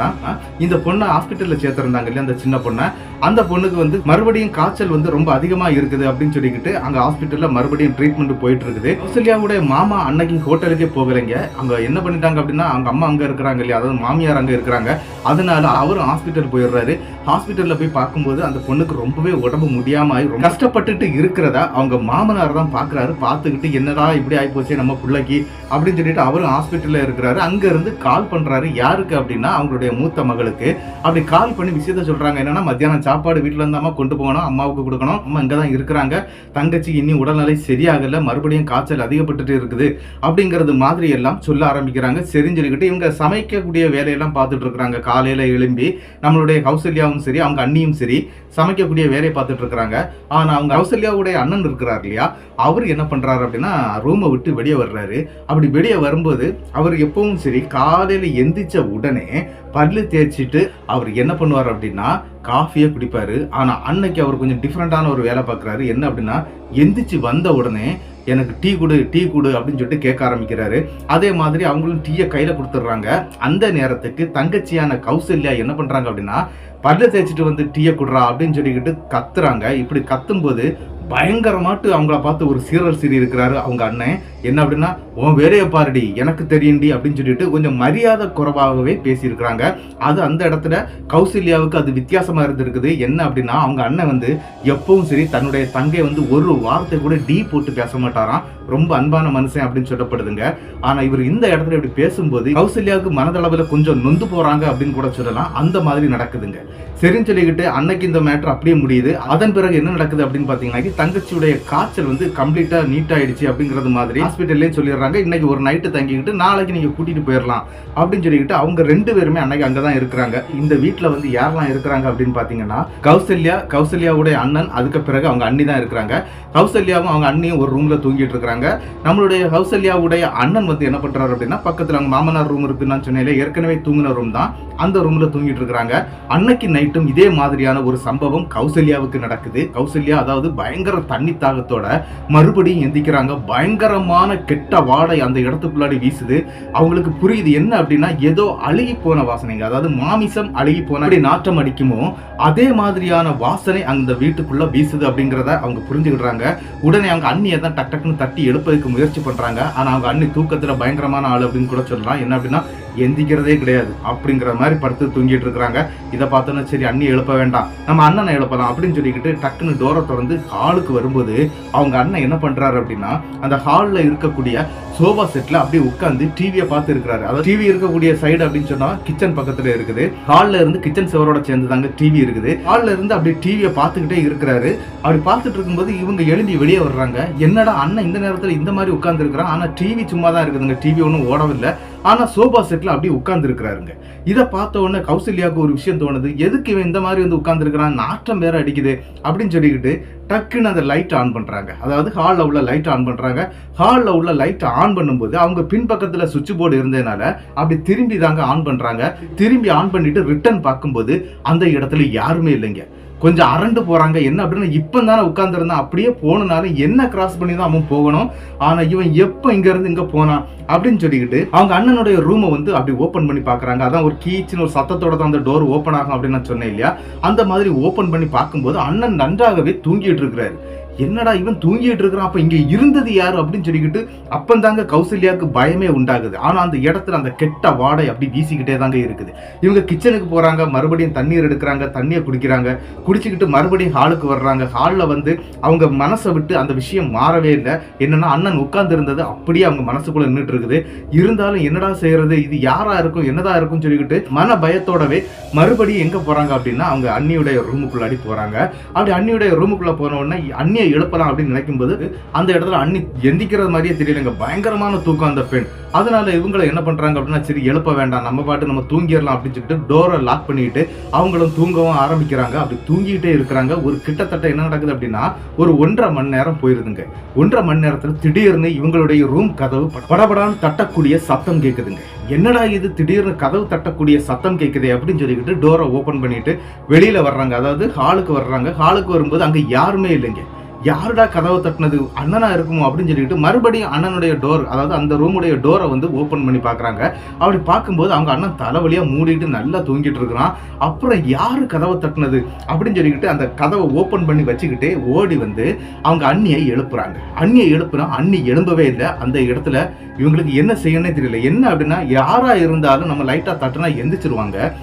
இந்த பொண்ணை ஹாஸ்பிட்டல்ல சேர்த்திருந்தாங்க இல்லையா அந்த சின்ன பொண்ணை, அந்த பொண்ணுக்கு வந்து மறுபடியும் காய்ச்சல் வந்து ரொம்ப அதிகமா இருக்குது அப்படின்னு சொல்லிக்கிட்டு அங்க ஹாஸ்பிட்டல்ல மறுபடியும் ட்ரீட்மெண்ட் போயிட்டு இருக்குது. கௌசல்யாவுடைய மாமா அன்னைக்கு ஹோட்டலுக்கே போகலைங்க. அங்க என்ன பண்ணிட்டாங்க அப்படின்னா அவங்க அம்மா அங்க இருக்கிறாங்க இல்லையா, அதாவது மாமியார் அங்க இருக்கிறாங்க. அதனால அவரும் ஹாஸ்பிட்டல் போயிடுறாரு. ஹாஸ்பிட்டல்ல போய் பார்க்கும்போது அந்த பொண்ணுக்கு ரொம்பவே உடம்பு முடியாம ரொம்ப கஷ்டப்பட்டுட்டு இருக்கிறதா அவங்க மாமனார் தான் பாக்குறாரு. பார்த்துக்கிட்டு என்னடா இப்படி ஆயிப்போச்சு நம்ம பிள்ளைக்கு அப்படின்னு சொல்லிட்டு அவரும் ஹாஸ்பிட்டல்ல இருக்கிறாரு. அங்க இருந்து கால் பண்றாரு. யாருக்கு அப்படின்னா அவங்களுடைய மூத்த மகளுக்கு. அப்படி கால் பண்ணி விஷயத்த சொல்றாங்க. என்னன்னா மத்தியானம் சாப்பாடு வீட்டுல இருந்தாம கொண்டு போகணும், அம்மாவுக்கு கொடுக்கணும், அம்மா இங்கதான் இருக்கிறாங்க, தங்கச்சி இன்னும் உடல்நிலை சரியாகல, மறுபடியும் காய்ச்சல் அதிகப்பட்டு இருக்குது அப்படிங்கிறது மாதிரி எல்லாம் சொல்ல ஆரம்பிக்கிறாங்க. சரின்னு சொல்லிக்கிட்டு இவங்க சமைக்கக்கூடிய வேலையெல்லாம் பார்த்துட்டு இருக்கிறாங்க. காலையில எழும்பி நம்மளுடைய கௌசல்யாவும் சரி அவங்க அண்ணியும் சரி சமைக்க வைக்கக்கூடிய வேலையை பார்த்துட்டு இருக்காங்க. ஆனா அவங்க கௌசல்யாவுடைய அண்ணன் இருக்கிறார் இல்லையா, அவர் என்ன பண்றாரு அப்படின்னா ரூமை விட்டு வெளியே வர்றாரு. அப்படி வெளியே வரும்போது அவர் எப்பவும் சரி காலையில எந்திரிச்ச உடனே பல்லு தேய்ச்சிட்டு அவர் என்ன பண்ணுவார் அப்படின்னா காஃபியை குடிப்பாரு. ஆனா அன்னைக்கு அவர் கொஞ்சம் டிஃப்ரெண்டான ஒரு வேலை பார்க்குறாரு. என்ன அப்படின்னா எந்திரிச்சு வந்த உடனே எனக்கு டீ கொடு அப்படின்னு சொல்லிட்டு கேட்க ஆரம்பிக்கிறாரு. அதே மாதிரி அவங்களும் டீயை கையில கொடுத்துட்றாங்க. அந்த நேரத்துக்கு தங்கச்சியான கௌசல்யா என்ன பண்றாங்க அப்படின்னா பல்ல தேய்ச்சிட்டு வந்து டீயை குடுறா அப்படின்னு சொல்லிக்கிட்டு கத்துறாங்க. இப்படி கத்தும்போது பயங்கரமாட்டு அவங்கள பார்த்து ஒரு சீரல் சீரி இருக்கிறாரு அவங்க அண்ணன். என்ன அப்படின்னா உன் வேலையை பாருடி எனக்கு தெரியும்டி அப்படின்னு சொல்லிட்டு கொஞ்சம் மரியாதை குறைவாகவே பேசியிருக்கிறாங்க. அது அந்த இடத்துல கௌசல்யாவுக்கு அது வித்தியாசமா இருந்திருக்குது. என்ன அப்படின்னா அவங்க அண்ணன் வந்து எப்பவும் சரி தன்னுடைய தங்கை வந்து ஒரு வார்த்தை கூட டீ போட்டு பேச மாட்டாராம். ரொம்ப அன்பான மனுஷன் அப்படின்னு சொல்லப்படுதுங்க. ஆனா இவர் இந்த இடத்துல இப்படி பேசும்போது கௌசல்யாவுக்கு மனதளவில் கொஞ்சம் நொந்து போறாங்க அப்படின்னு கூட சொல்லலாம். அந்த மாதிரி நடக்குதுங்க. சரின்னு சொல்லிக்கிட்டு அன்னைக்கு இந்த மேட்டர் அப்படியே முடியுது. அதன் பிறகு என்ன நடக்குது அப்படின்னு பாத்தீங்கன்னா தங்கச்சியுடைய காய்ச்சல் வந்து கம்ப்ளீட்டா நீட் ஆயிடுச்சு அப்படிங்கறது மாதிரி ஹாஸ்பிட்டல்லையும் சொல்லிடுறாங்க. இன்னைக்கு ஒரு நைட்டு தங்கிக்கிட்டு நாளைக்கு நீங்க கூட்டிட்டு போயிடலாம் அப்படின்னு சொல்லிக்கிட்டு அவங்க 2 பேருமே அன்னைக்கு அங்கதான் இருக்கிறாங்க. இந்த வீட்டுல வந்து யாரெல்லாம் இருக்கிறாங்க அப்படின்னு பாத்தீங்கன்னா கௌசல்யாவுடைய அண்ணன், அதுக்கு பிறகு அவங்க அண்ணி தான் இருக்கிறாங்க. கௌசல்யாவும் அவங்க அண்ணியும் ஒரு ரூம்ல தூங்கிட்டு இருக்காங்க. நம்மளுடைய கௌசல்யாவுடைய அண்ணன் வந்து என்ன பண்றாரு அப்படின்னா பக்கத்துல அவங்க மாமனார் ரூம் இருக்குன்னு சொன்னேன், ஏற்கனவே தூங்கின ரூம் தான், அந்த ரூம்ல தூங்கிட்டு இருக்காங்க. அன்னைக்கு நைட்டும் இதே மாதிரியான ஒரு சம்பவம் கௌசல்யாவுக்கு நடக்குது. கௌசல்யா அதாவது பயங்கர தண்ணி தாகத்தோட மறுபடியும் எந்திக்கிறாங்க. பயங்கரமான கெட்ட வாடை அந்த இடத்துக்குள்ளாடி வீசுது. அவங்களுக்கு புரியுது என்ன அப்படின்னா ஏதோ அழுகி போன வாசனைங்க, அதாவது மாமிசம் அழுகி போன நாற்றம் அடிக்குமோ அதே மாதிரியான வாசனை அந்த வீட்டுக்குள்ள வீசுது அப்படிங்கிறத அவங்க புரிஞ்சுக்கிடுறாங்க. உடனே அவங்க அண்ணியை தான் டக்குன்னு தட்டி எழுப்பதுக்கு முயற்சி பண்றாங்க. ஆனா அவங்க அண்ணி தூக்கத்துல பயங்கரமான ஆள் அப்படின்னு கூட சொல்லலாம். என்ன அப்படின்னா எந்திக்கிறதே கிடையாது அப்படிங்கிற மாதிரி படுத்து தூங்கிட்டு இருக்கிறாங்க. இதை பார்த்தோன்னா சரி அண்ணி எழுப்ப வேண்டாம், நம்ம அண்ணனை எழுப்பலாம் அப்படின்னு சொல்லிக்கிட்டு டக்குன்னு டோரை திறந்து ஹாலுக்கு வரும்போது அவங்க அண்ணன் என்ன பண்றாரு அப்படின்னா அந்த ஹாலில் இருக்கக்கூடிய சோபா செட்ல அப்படியே உட்காந்து டிவியை பார்த்து இருக்கிறாரு. அதாவது டிவி இருக்கக்கூடிய சைடு அப்படின்னு சொன்னா கிச்சன் பக்கத்துல இருக்குது. ஹால்ல இருந்து கிச்சன் செவரோட சேர்ந்து தாங்க டிவி இருக்குது. ஹால்ல இருந்து அப்படியே டிவியை பார்த்துக்கிட்டே இருக்கிறாரு. அப்படி பார்த்துட்டு இருக்கும்போது இவங்க எழுந்தி வெளியே வர்றாங்க. என்னடா அண்ணன் இந்த நேரத்துல இந்த மாதிரி உட்கார்ந்து இருக்கிறான், ஆனா டிவி சும்மா தான் இருக்குதுங்க, டிவி ஒன்றும் ஓடவில்லை, ஆனா சோபா செட்ல அப்படியே உட்கார்ந்து இருக்கிறாருங்க. இதை பார்த்த உடனே கௌசல்யாவுக்கு ஒரு விஷயம் தோணுது, எதுக்கு இவன் இந்த மாதிரி வந்து உட்கார்ந்து இருக்கிறான், நாற்றம் வேற அடிக்குது அப்படின்னு சொல்லிக்கிட்டு டக்குன்னு அந்த லைட் ஆன் பண்றாங்க. அதாவது ஹாலில் உள்ள லைட் ஆன் பண்றாங்க. ஹாலில் உள்ள லைட் ஆன் பண்ணும்போது அவங்க பின்பக்கத்துல சுவிட்ச் போர்டு இருந்ததுனால அப்படி திரும்பி தாங்க ஆன் பண்றாங்க. திரும்பி ஆன் பண்ணிட்டு ரிட்டர்ன் பார்க்கும்போது அந்த இடத்துல யாருமே இல்லைங்க. கொஞ்சம் அரண்டு போறாங்க. என்ன அப்படின்னா இப்ப தானே உட்கார்ந்துருந்தான், அப்படியே போனனால என்ன கிராஸ் பண்ணி தான் அவன் போகணும், ஆனா இவன் எப்ப இங்க இருந்து இங்க போனான் அப்படின்னு சொல்லிக்கிட்டு அவங்க அண்ணனுடைய ரூமை வந்து அப்படி ஓபன் பண்ணி பாக்குறாங்க. அதான் ஒரு கீச்சின்னு ஒரு சத்தத்தோட தான் அந்த டோர் ஓபன் ஆகும் அப்படின்னு நான் சொன்னேன் இல்லையா, அந்த மாதிரி ஓபன் பண்ணி பார்க்கும்போது அண்ணன் நன்றாகவே தூங்கிட்டு இருக்கிறாரு. என்னடா இவன் தூங்கிட்டு இருக்கிறான், அப்ப இங்க இருந்தது யாரு அப்படின்னு சொல்லிக்கிட்டு அப்பந்தாங்க கௌசல்யாவுக்கு பயமே உண்டாகுது. ஆனா அந்த இடத்துல அந்த கெட்ட வாடை அப்படி வீசிக்கிட்டே தாங்க இருக்குது. இவங்க கிச்சனுக்கு போறாங்க, மறுபடியும் தண்ணீர் எடுக்கிறாங்க, தண்ணியை குடிக்கிறாங்க, குடிச்சுக்கிட்டு மறுபடியும் ஹாலுக்கு வர்றாங்க. ஹாலில் வந்து அவங்க மனசை விட்டு அந்த விஷயம் மாறவே இல்லை. என்னன்னா அண்ணன் உட்கார்ந்து இருந்தது அப்படியே அவங்க மனசுக்குள்ள நின்றுட்டு இருக்குது. இருந்தாலும் என்னடா செய்யறது, இது யாரா இருக்கும் என்னதா இருக்கும்னு சொல்லிக்கிட்டு மன பயத்தோடவே மறுபடியும் எங்க போறாங்க அப்படின்னா அவங்க அண்ணியுடைய ரூமுக்குள்ளாடி போறாங்க. அப்படி அண்ணியுடைய ரூமுக்குள்ள போன உடனே அண்ணியை எழுப்பலாம் அப்படின்னு நினைக்கும் போது அந்த இடத்துல அண்ணி எந்திக்கிறது மாதிரியே தெரியலங்க. பயங்கரமான தூக்கம் அந்த பெண். அதனால இவங்களை என்ன பண்றாங்க அப்படின்னா சரி எழுப்ப வேண்டாம், நம்ம பாட்டு நம்ம தூங்கிடலாம் அப்படின்னு சொல்லிட்டு டோரை லாக் பண்ணிட்டு அவங்களும் தூங்கவும் ஆரம்பிக்கிறாங்க. அப்படி தூங்கிட்டே இருக்கிறாங்க. ஒரு கிட்டத்தட்ட என்ன நடக்குது அப்படின்னா ஒரு 1.5 மணி நேரம் போயிருதுங்க. 1.5 மணி நேரத்துல திடீர்னு இவங்களுடைய ரூம் கதவு படபடான்னு தட்டக்கூடிய சத்தம் கேட்குதுங்க. என்னடா இது திடீர்னு கதவு தட்டக்கூடிய சத்தம் கேட்குது அப்படின்னு சொல்லிக்கிட்டு டோரை ஓபன் பண்ணிட்டு வெளியில வர்றாங்க. அதாவது ஹாலுக்கு வர்றாங்க. ஹாலுக்கு வரும்போது அங்க யாருமே இல்லைங்க. யாருடா கதவை தட்டினது, அண்ணனா இருக்குமோ அப்படின்னு சொல்லிட்டு மறுபடியும் அண்ணனுடைய டோர், அதாவது அந்த ரூமுடைய டோரை வந்து ஓபன் பண்ணி பாக்குறாங்க. அப்படி பார்க்கும்போது அவங்க அண்ணன் தலைவலியா மூடிட்டு நல்லா தூங்கிட்டு இருக்கிறான். அப்புறம் யாரு கதவை தட்டினது அப்படின்னு சொல்லிக்கிட்டு அந்த கதவை ஓபன் பண்ணி வச்சுக்கிட்டே ஓடி வந்து அவங்க அண்ணியை எழுப்புறாங்க. அண்ணியை எழுப்புனா அண்ணி எழும்பவே இல்லை. அந்த இடத்துல இவங்களுக்கு என்ன செய்யணும்னே தெரியல. என்ன அப்படின்னா யாரா இருந்தாலும் நம்ம லைட்டா தட்டுனா எந்திரிச்சிருவாங்க.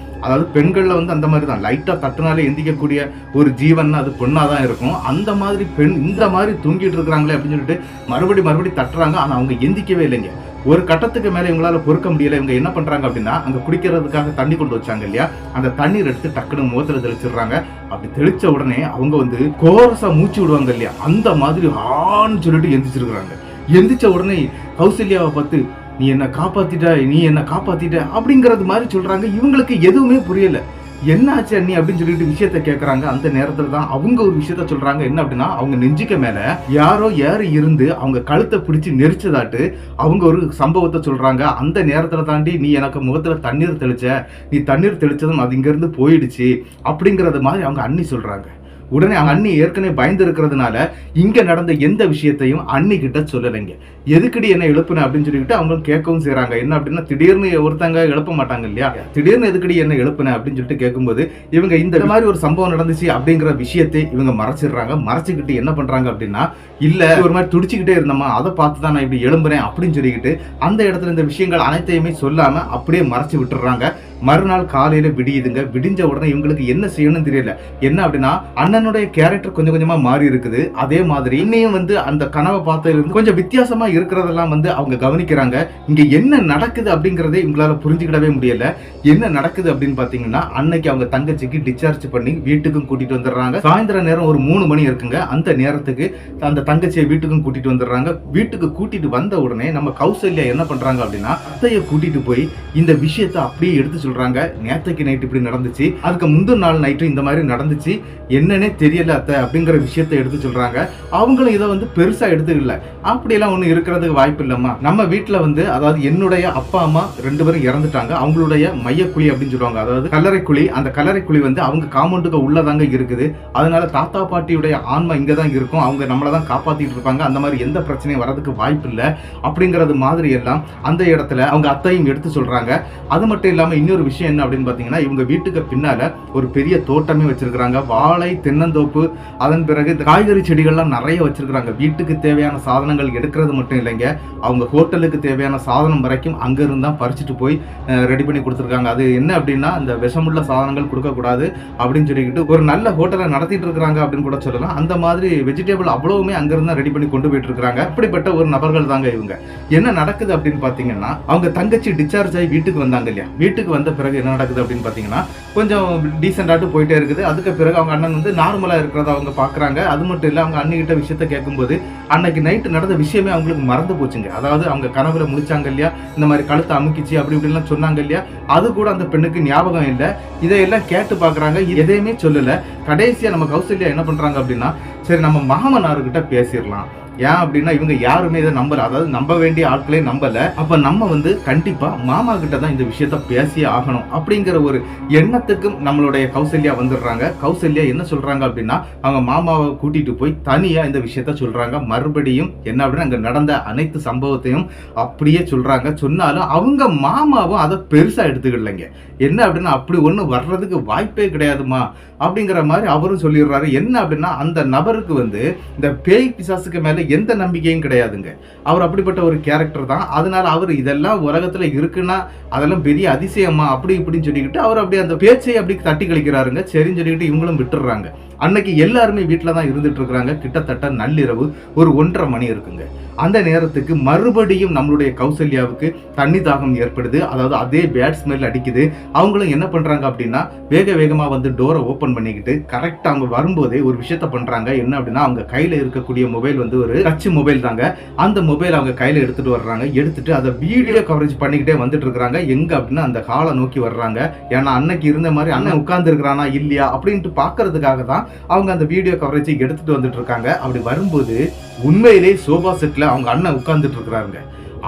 அதாவது பெண்கள்ல வந்து அந்த மாதிரி தான், லைட்டா தட்டுனாலே எந்திக்கக்கூடிய ஒரு ஜீவன் அது பொண்ணா தான் இருக்கும். அந்த மாதிரி பெண் இந்த மாதிரி தூங்கிட்டு இருக்கிறாங்களே அப்படின்னு சொல்லிட்டு மறுபடி தட்டுறாங்க. ஆனா அவங்க எந்திக்கவே இல்லைங்க. ஒரு கட்டத்துக்கு மேல இவங்களால பொறுக்க முடியல. இவங்க என்ன பண்றாங்க அப்படின்னா அங்க குடிக்கிறதுக்காக தண்ணி கொண்டு வச்சாங்க இல்லையா, அந்த தண்ணீர் எடுத்து டக்குனு முகத்துல தெளிச்சிடுறாங்க. அப்படி தெளிச்ச உடனே அவங்க வந்து கோரசா மூச்சு விடுவாங்க இல்லையா, அந்த மாதிரி ஆன்னு சொல்லிட்டு எந்திரிச்சிருக்கிறாங்க. எந்திரிச்ச உடனே கௌசல்யாவை பார்த்து நீ என்ன காப்பாத்திட்ட அப்படிங்கிறது மாதிரி சொல்றாங்க. இவங்களுக்கு எதுவுமே புரியல. என்னாச்சு அண்ணி அப்படின்னு சொல்லிட்டு விஷயத்த கேக்குறாங்க. அந்த நேரத்துல தான் அவங்க ஒரு விஷயத்த சொல்றாங்க. என்ன அப்படின்னா, அவங்க நெஞ்சுக்கு மேல யாரோ ஏறி இருந்து அவங்க கழுத்தை பிடிச்சு நெரிச்சதாட்டு அவங்க ஒரு சம்பவத்தை சொல்றாங்க. அந்த நேரத்துல தாண்டி நீ எனக்கு முகத்துல தண்ணீர் தெளிச்ச, நீ தண்ணீர் தெளிச்சதும் அது இங்க இருந்து போயிடுச்சு அப்படிங்கறது மாதிரி அவங்க அண்ணி சொல்றாங்க. உடனே அவங்க அண்ணி ஏற்கனவே பயந்து இருக்கிறதுனால இங்க நடந்த எந்த விஷயத்தையும் அண்ணி கிட்ட சொல்லலைங்க. எதுக்கடி என்ன எழுப்புன அப்படின்னு சொல்லிட்டு அவங்க கேட்கவும் செய்யறாங்க. என்ன அப்படின்னா, திடீர்னு ஒருத்தங்க எழுப்ப மாட்டாங்க இல்லையா, திடீர்னு எதுக்கடி என்ன எழுப்புன அப்படின்னு சொல்லிட்டு கேட்கும்போது இவங்க இந்த மாதிரி ஒரு சம்பவம் நடந்துச்சு அப்படிங்கிற விஷயத்தை இவங்க மறைச்சிடுறாங்க. மறைச்சுக்கிட்டு என்ன பண்றாங்க அப்படின்னா, இல்ல ஒரு மாதிரி துடிச்சுக்கிட்டே இருந்தோமா, அதை பார்த்து தான் நான் இப்படி எழும்புறேன் அப்படின்னு சொல்லிக்கிட்டு அந்த இடத்துல இந்த விஷயங்கள் அனைத்தையுமே சொல்லாம அப்படியே மறைச்சு விட்டுறாங்க. மறுநாள் காலையில விடியுதுங்க. விடிஞ்ச உடனே இவங்களுக்கு என்ன செய்யணும்னு தெரியல. என்ன அப்படின்னா, அண்ணனுடைய கேரக்டர் கொஞ்சம் கொஞ்சமா மாறி இருக்குது. அதே மாதிரி இன்னையும் வந்து அந்த கனவை பார்த்ததுல கொஞ்சம் வித்தியாசமா இருக்கிறதெல்லாம் வந்து அவங்க கவனிக்கிறாங்க. இங்க என்ன நடக்குது அப்படிங்கறதே இவங்களால புரிஞ்சுக்கிடவே முடியல. என்ன நடக்குது அப்படின்னு பாத்தீங்கன்னா, அன்னைக்கு அவங்க தங்கச்சிக்கு டிஸ்சார்ஜ் பண்ணி வீட்டுக்கும் கூட்டிட்டு வந்துடுறாங்க. சாயந்தர நேரம் ஒரு 3 மணி இருக்குங்க. அந்த நேரத்துக்கு அந்த தங்கச்சியை வீட்டுக்கும் கூட்டிட்டு வந்துடுறாங்க. வீட்டுக்கு கூட்டிட்டு வந்த உடனே நம்ம கௌசல்யா என்ன பண்றாங்க அப்படின்னா, அத்தையை கூட்டிட்டு போய் இந்த விஷயத்தை அப்படியே எடுத்து சொல்றாங்க. நேத்தைக்கு நைட் இப்படி நடந்துச்சு, அதுக்கு முந்தின நாள் நைட்டு இந்த மாதிரி நடந்துச்சு, என்னன்னே தெரியல அத்தை அப்படிங்கிற விஷயத்தை எடுத்து சொல்றாங்க. அவங்களும் இதை வந்து பெருசா எடுத்துக்கல. அப்படியெல்லாம் ஒண்ணு இருக்கிறதுக்கு வாய்ப்பு இல்லம்மா. நம்ம வீட்டுல வந்து, அதாவது என்னுடைய அப்பா அம்மா 2 பேரும் இறந்துட்டாங்க. அவங்களுடைய மையக்குழி அப்படின்னு சொல்லுவாங்க, அதாவது கல்லறை குழி. அந்த கல்லறை குழி வந்து அவங்க காம்பவுண்டுக்கு உள்ளதாங்க இருக்குது. அதனால தாத்தா பாட்டியுடைய ஆன்மா இங்கதான் இருக்கும், அவங்க நம்மளதான் காப்பாத்திட்டு இருப்பாங்க, அந்த மாதிரி எந்த பிரச்சனையும் வரதுக்கு வாய்ப்பு இல்லை அப்படிங்கறது மாதிரி எல்லாம் அந்த இடத்துல அவங்க அத்தையும் எடுத்து சொல்றாங்க. அது மட்டும் இல்லாம இன்னொரு விஷயம் என்ன அப்படின்னு பாத்தீங்கன்னா, இவங்க வீட்டுக்கு பின்னால ஒரு பெரிய தோட்டமே வச்சிருக்காங்க. வாழை, தென்னந்தோப்பு, அதன் பிறகு காய்கறி செடிகள்லாம் நிறைய வச்சிருக்காங்க. வீட்டுக்கு தேவையான சாதனங்கள் எடுக்கிறது மட்டும் இல்லைங்க, அவங்க ஹோட்டலுக்கு தேவையான சாதனம் வரைக்கும் அங்க இருந்தா பறிச்சுட்டு போய் ரெடி பண்ணி கொடுத்துருக்காங்க. அது என்ன அப்படின்னா, இந்த விஷமுள்ள சாதனங்கள் கொடுக்க கூடாது அப்படின்னு சொல்லிக்கிட்டு ஒரு நல்ல ஹோட்டலை நடத்திட்டு இருக்காங்க அப்படின்னு கூட சொல்லலாம். அந்த மாதிரி வெஜிடபிள் அவ்வளவுமே அங்க இருந்தா ரெடி பண்ணி கொண்டு போயிட்டு இருக்காங்க. அப்படிப்பட்ட ஒரு நபர்கள் தாங்க இவங்க. என்ன நடக்குது அப்படின்னு பாத்தீங்கன்னா, அவங்க தங்கச்சி டிஸ்சார்ஜ் ஆகி வீட்டுக்கு வந்தாங்க இல்லையா, வீட்டுக்கு வந்த பிறகு என்ன நடக்குது அப்படின்னு பாத்தீங்கன்னா, கொஞ்சம் டீசென்டாட்டு போயிட்டே இருக்குது. அதுக்கு பிறகு அவங்க அண்ணன் வந்து நார்மலா இருக்கிறத அவங்க பாக்குறாங்க. அது மட்டும் இல்ல, அவங்க அண்ணி கிட்ட விஷயத்த கேட்கும்போது அன்னைக்கு நைட்டு நடந்த விஷயமே அவங்களுக்கு மறந்து போச்சுங்க. அதாவது அவங்க கனவுல முடிச்சாங்க இல்லையா, இந்த மாதிரி கழுத்தை அமுக்கிச்சு அப்படி இப்படிலாம் சொன்னாங்க இல்லையா, அது கூட அந்த பெண்ணுக்கு ஞாபகம் இல்லை. இதையெல்லாம் கேட்டு பாக்குறாங்க, எதையுமே சொல்லல. கடைசியா நம்ம கௌசல்யா என்ன பண்றாங்க அப்படின்னா, சரி நம்ம மாமனார்கிட்ட பேசிடலாம். ஏன் அப்படின்னா, இவங்க யாருமே இதை நம்பல, அதாவது நம்ப வேண்டிய ஆட்களே நம்பல. அப்ப நம்ம வந்து கண்டிப்பா மாமா கிட்ட தான் இந்த விஷயத்த பேசியே ஆகணும் அப்படிங்கிற ஒரு எண்ணத்துக்கும் நம்மளுடைய கௌசல்யா வந்துடுறாங்க. கௌசல்யா என்ன சொல்றாங்க அப்படின்னா, அவங்க மாமாவை கூட்டிட்டு போய் தனியா இந்த விஷயத்த சொல்றாங்க. மறுபடியும் என்ன அப்படின்னா, அங்க நடந்த அனைத்து சம்பவத்தையும் அப்படியே சொல்றாங்க. சொன்னாலும் அவங்க மாமாவும் அதை பெருசா எடுத்துக்கலைங்க. என்ன அப்படின்னா, அப்படி ஒண்ணு வர்றதுக்கு வாய்ப்பே கிடையாதுமா அப்படிங்கிற மாதிரி அவரும் சொல்லிடுறாரு. என்ன அப்படின்னா, அந்த நபருக்கு வந்து இந்த பேய் பிசாசுக்கு மேல எந்த நம்பிக்கையும் கிடையாதுங்க. அவர் அப்படிப்பட்ட ஒரு கேரக்டர் தான். அதனால அவர் இதெல்லாம் உலகத்துல இருக்குன்னா அதெல்லாம் பெரிய அதிசயமா அப்படி இப்படின்னு சொல்லிக்கிட்டு அவர் அப்படியே அந்த பேச்சை அப்படி தட்டி கழிக்கிறாருங்க. சரின்னு சொல்லிக்கிட்டு இவங்களும் விட்டுறாங்க. அன்னைக்கு எல்லாருமே வீட்டில தான் இருந்துட்டு இருக்கிறாங்க. கிட்டத்தட்ட நள்ளிரவு ஒரு 1:30 மணி இருக்குங்க. அந்த நேரத்துக்கு மறுபடியும் நம்மளுடைய கௌசல்யாவுக்கு தண்ணி தாகம் ஏற்படுது. அதாவது அதே பேட் ஸ்மெல் அடிக்குது. அவங்களும் என்ன பண்றாங்க அப்படின்னா, வேக வேகமா வந்து டோரை ஓபன் பண்ணிக்கிட்டு கரெக்டா அவங்க வரும்போதே ஒரு விஷயத்த பண்றாங்க. என்ன அப்படின்னா, அவங்க கையில இருக்கக்கூடிய மொபைல் வந்து ஒரு டச் மொபைல் தாங்க. அந்த மொபைல் அவங்க கையில எடுத்துட்டு வர்றாங்க. எடுத்துட்டு அதை வீடியோ கவரேஜ் பண்ணிக்கிட்டே வந்துட்டு இருக்காங்க. எங்க அப்படின்னா, அந்த ஹாலை நோக்கி வர்றாங்க. ஏன்னா அன்னைக்கு இருந்த மாதிரி அண்ணன் உட்கார்ந்து இருக்கிறானா இல்லையா அப்படின்ட்டு பாக்குறதுக்காக தான் அவங்க அந்த வீடியோ கவரேஜை எடுத்துட்டு வந்துட்டு இருக்காங்க. அப்படி வரும்போது உண்மையிலே சோபா செட்ல அவங்க அண்ணன் உட்கார்ந்துட்டு இருக்கிறாங்க.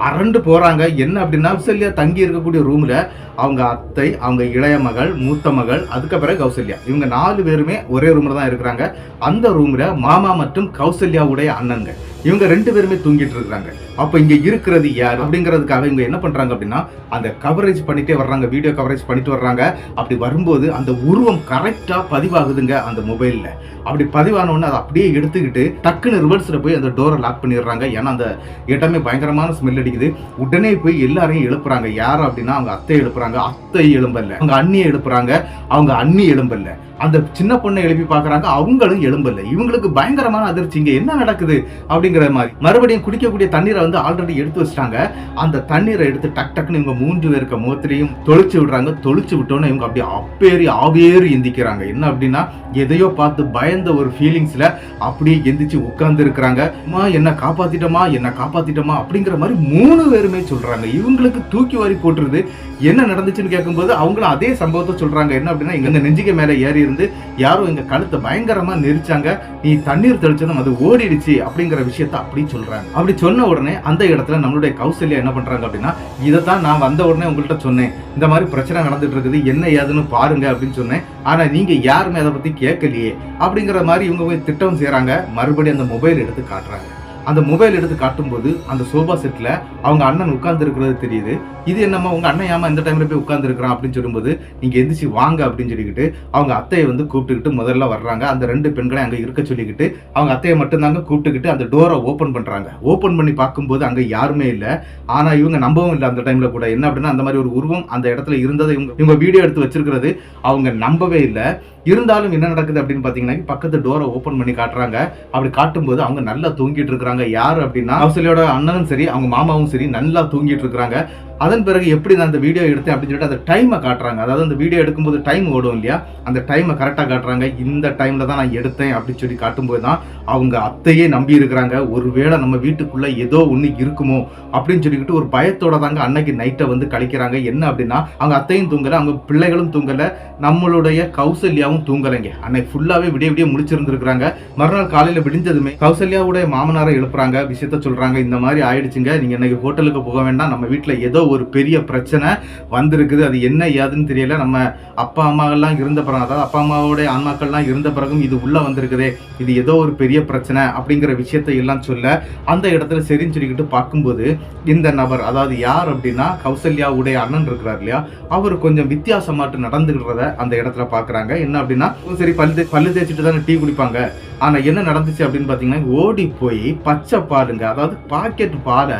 அரண்டு போறாங்க. என்ன அப்படின்னா, கௌசல்யா தங்கி இருக்கக்கூடிய ரூம்ல அவங்க அத்தை, அவங்க இளைய மகள், மூத்த மகள், அதுக்கு பிறகு கௌசல்யா, இவங்க 4 பேருமே ஒரே ரூம்ல தான் இருக்கிறாங்க. அந்த ரூம்ல மாமா மற்றும் கௌசல்யாவுடைய அண்ணங்க, இவங்க 2 பேருமே தூங்கிட்டு இருக்காங்க. அப்ப இங்க இருக்கிறது யார் அப்படிங்கிறதுக்காக இவங்க என்ன பண்றாங்க அப்படின்னா, அந்த கவரேஜ் பண்ணிட்டே வர்றாங்க, வீடியோ கவரேஜ் பண்ணிட்டு வர்றாங்க. அப்படி வரும்போது அந்த உருவம் கரெக்டா பதிவாகுதுங்க அந்த மொபைல்ல. அப்படி பதிவான உடனே அதை அப்படியே எடுத்துக்கிட்டு டக்குன்னு ரிவர்ஸ்ல போய் அந்த டோரை லாக் பண்ணிடுறாங்க. ஏன்னா அந்த இடமே பயங்கரமான ஸ்மெல் அடிக்குது. உடனே போய் எல்லாரையும் எழுப்புறாங்க. யார் அப்படின்னா, அவங்க அத்தை எழுப்புறாங்க. அத்தை எழும்பல்ல. அவங்க அண்ணியை எழுப்புறாங்க. அவங்க அண்ணி எழும்பல்ல. அந்த சின்ன பொண்ணை எழுப்பி பாக்குறாங்க, அவங்களும் எழும்பல. இவங்களுக்கு பயங்கரமான அதிர்ச்சி, இங்க என்ன நடக்குது அப்படிங்கிற மாதிரி. மறுபடியும் குடிக்கக்கூடிய தண்ணீரை வந்து ஆல்ரெடி எடுத்து வச்சிட்டாங்க. அந்த தண்ணீரை எடுத்து டக் டக்குன்னு இவங்க 3 பேருக்கு முகத்திலையும் தொளிச்சு விடுறாங்க. தொளிச்சு விட்டோன்னு இவங்க அப்படியே அப்பேறி ஆவேறி எந்திக்கிறாங்க. என்ன அப்படின்னா எதையோ பார்த்து பயந்த ஒரு ஃபீலிங்ஸ்ல அப்படியே எந்திரிச்சு உட்கார்ந்து இருக்கிறாங்க. என்ன காப்பாத்திட்டமா அப்படிங்கிற மாதிரி 3 பேருமே சொல்றாங்க. இவங்களுக்கு தூக்கி வாரி போட்டுருது. என்ன நடந்துச்சுன்னு கேட்கும்போது அவங்களும் அதே சம்பவத்தை சொல்றாங்க. என்ன அப்படின்னா எங்க நெஞ்சுக்கு மேல ஏறி இருந்து யாரோ எங்க கழுத்தை பயங்கரமா நெரிச்சாங்க, நீ தண்ணீர் தெளிச்சதும் அது ஓடிடுச்சு அப்படிங்கிற விஷயத்த அப்படி சொல்றாங்க. அப்படி சொன்ன உடனே அந்த இடத்துல நம்மளுடைய கௌசல்யா என்ன பண்றாங்க அப்படின்னா, இதைத்தான் நான் வந்த உடனே உங்கள்கிட்ட சொன்னேன், இந்த மாதிரி பிரச்சனை நடந்துட்டு இருக்குது, என்ன ஏதுன்னு பாருங்க அப்படின்னு சொன்னேன். ஆனா நீங்க யாருமே அதை பத்தி கேட்கலையே அப்படிங்கிற மாதிரி இவங்க போய் திட்டம் செய்யறாங்க. மறுபடியும் அந்த மொபைல் எடுத்து காட்டுறாங்க. அந்த மொபைல் எடுத்து காட்டும்போது அந்த சோபா செட்ல அவங்க அண்ணன் உட்கார்ந்து இருக்கிறது தெரியுது. இது என்னம்மா உங்க அண்ணன் ஏமா இந்த டைம்ல போய் உட்கார்ந்து இருக்கிறான் அப்படின்னு சொல்லும்போது, நீங்க எந்திரிச்சு வாங்க அப்படின்னு சொல்லிக்கிட்டு அவங்க அத்தையை வந்து கூப்பிட்டுக்கிட்டு முதல்ல வர்றாங்க. அந்த 2 பெண்களை அங்க இருக்க சொல்லிக்கிட்டு அவங்க அத்தையை மட்டும்தாங்க கூப்பிட்டுக்கிட்டு அந்த டோரை ஓபன் பண்றாங்க. ஓபன் பண்ணி பார்க்கும்போது அங்க யாருமே இல்லை. ஆனா இவங்க நம்பவும் இல்லை அந்த டைம்ல கூட. என்ன அப்படின்னா அந்த மாதிரி ஒரு உருவம் அந்த இடத்துல இருந்ததை இவங்க வீடியோ எடுத்து வச்சிருக்கிறது அவங்க நம்பவே இல்லை. இருந்தாலும் என்ன நடக்குது அப்படின்னு பாத்தீங்கன்னா, பக்கத்து டோரை ஓபன் பண்ணி காட்டுறாங்க. அப்படி காட்டும்போது அவங்க நல்லா தூங்கிட்டு இருக்கிறாங்க. யாரு அப்படின்னா கௌசல்யோட அண்ணனும் சரி அவங்க மாமாவும் சரி நல்லா தூங்கிட்டு இருக்கிறாங்க. அதன் பிறகு எப்படி நான் அந்த வீடியோ எடுத்தேன் அப்படின்னு சொல்லிட்டு அந்த டைமை காட்டுறாங்க. அதாவது அந்த வீடியோ எடுக்கும்போது டைம் ஓடும் இல்லையா, அந்த டைமை கரெக்டாக காட்டுறாங்க. இந்த டைம்ல தான் நான் எடுத்தேன் அப்படின்னு சொல்லி காட்டும்போது தான் அவங்க அத்தையே நம்பி இருக்கிறாங்க. ஒருவேளை நம்ம வீட்டுக்குள்ள ஏதோ ஒன்று இருக்குமோ அப்படின்னு சொல்லிக்கிட்டு ஒரு பயத்தோட தாங்க அன்னைக்கு நைட்டை வந்து கழிக்கிறாங்க. என்ன அப்படின்னா அவங்க அத்தையும் தூங்கலை, அவங்க பிள்ளைகளும் தூங்கலை, நம்மளுடைய கௌசல்யாவும் தூங்கலைங்க. அன்னைக்கு ஃபுல்லாவே விடிய விடிய முடிச்சிருந்துருக்காங்க. மறுநாள் காலையில விடிஞ்சதுமே கௌசல்யாவுடைய மாமனாரை எழுப்புறாங்க, விஷயத்த சொல்றாங்க. இந்த மாதிரி ஆயிடுச்சுங்க, நீங்க இன்னைக்கு ஹோட்டலுக்கு போக வேண்டாம், நம்ம வீட்டுல ஏதோ ஒரு பெரிய பிரச்சனை வந்திருக்குது, அது என்ன ஏதுன்னு தெரியல, நம்ம அப்பா அம்மாவெல்லாம் இருந்த பிறகு, அதாவது அப்பா அம்மாவோட ஆன்மாக்கள்லாம் இருந்த பிறகும் இது உள்ள வந்திருக்குதே, இது ஏதோ ஒரு பெரிய பிரச்சனை அப்படிங்கிற விஷயத்தை எல்லாம் சொல்ல அந்த இடத்துல சரின்னு சொல்லிக்கிட்டு பார்க்கும்போது இந்த நபர், அதாவது யார் அப்படின்னா கௌசல்யாவுடைய அண்ணன் இருக்கிறார் இல்லையா, அவர் கொஞ்சம் வித்தியாசமாட்டு நடந்துக்கிறத அந்த இடத்துல பாக்குறாங்க. என்ன அப்படின்னா சரி பல்லு தேய்ச்சிட்டு தானே டீ குடிப்பாங்க, ஆனா என்ன நடந்துச்சு அப்படின்னு பாத்தீங்கன்னா ஓடி போய் பச்சை பாலுங்க, அதாவது பாக்கெட் பாலை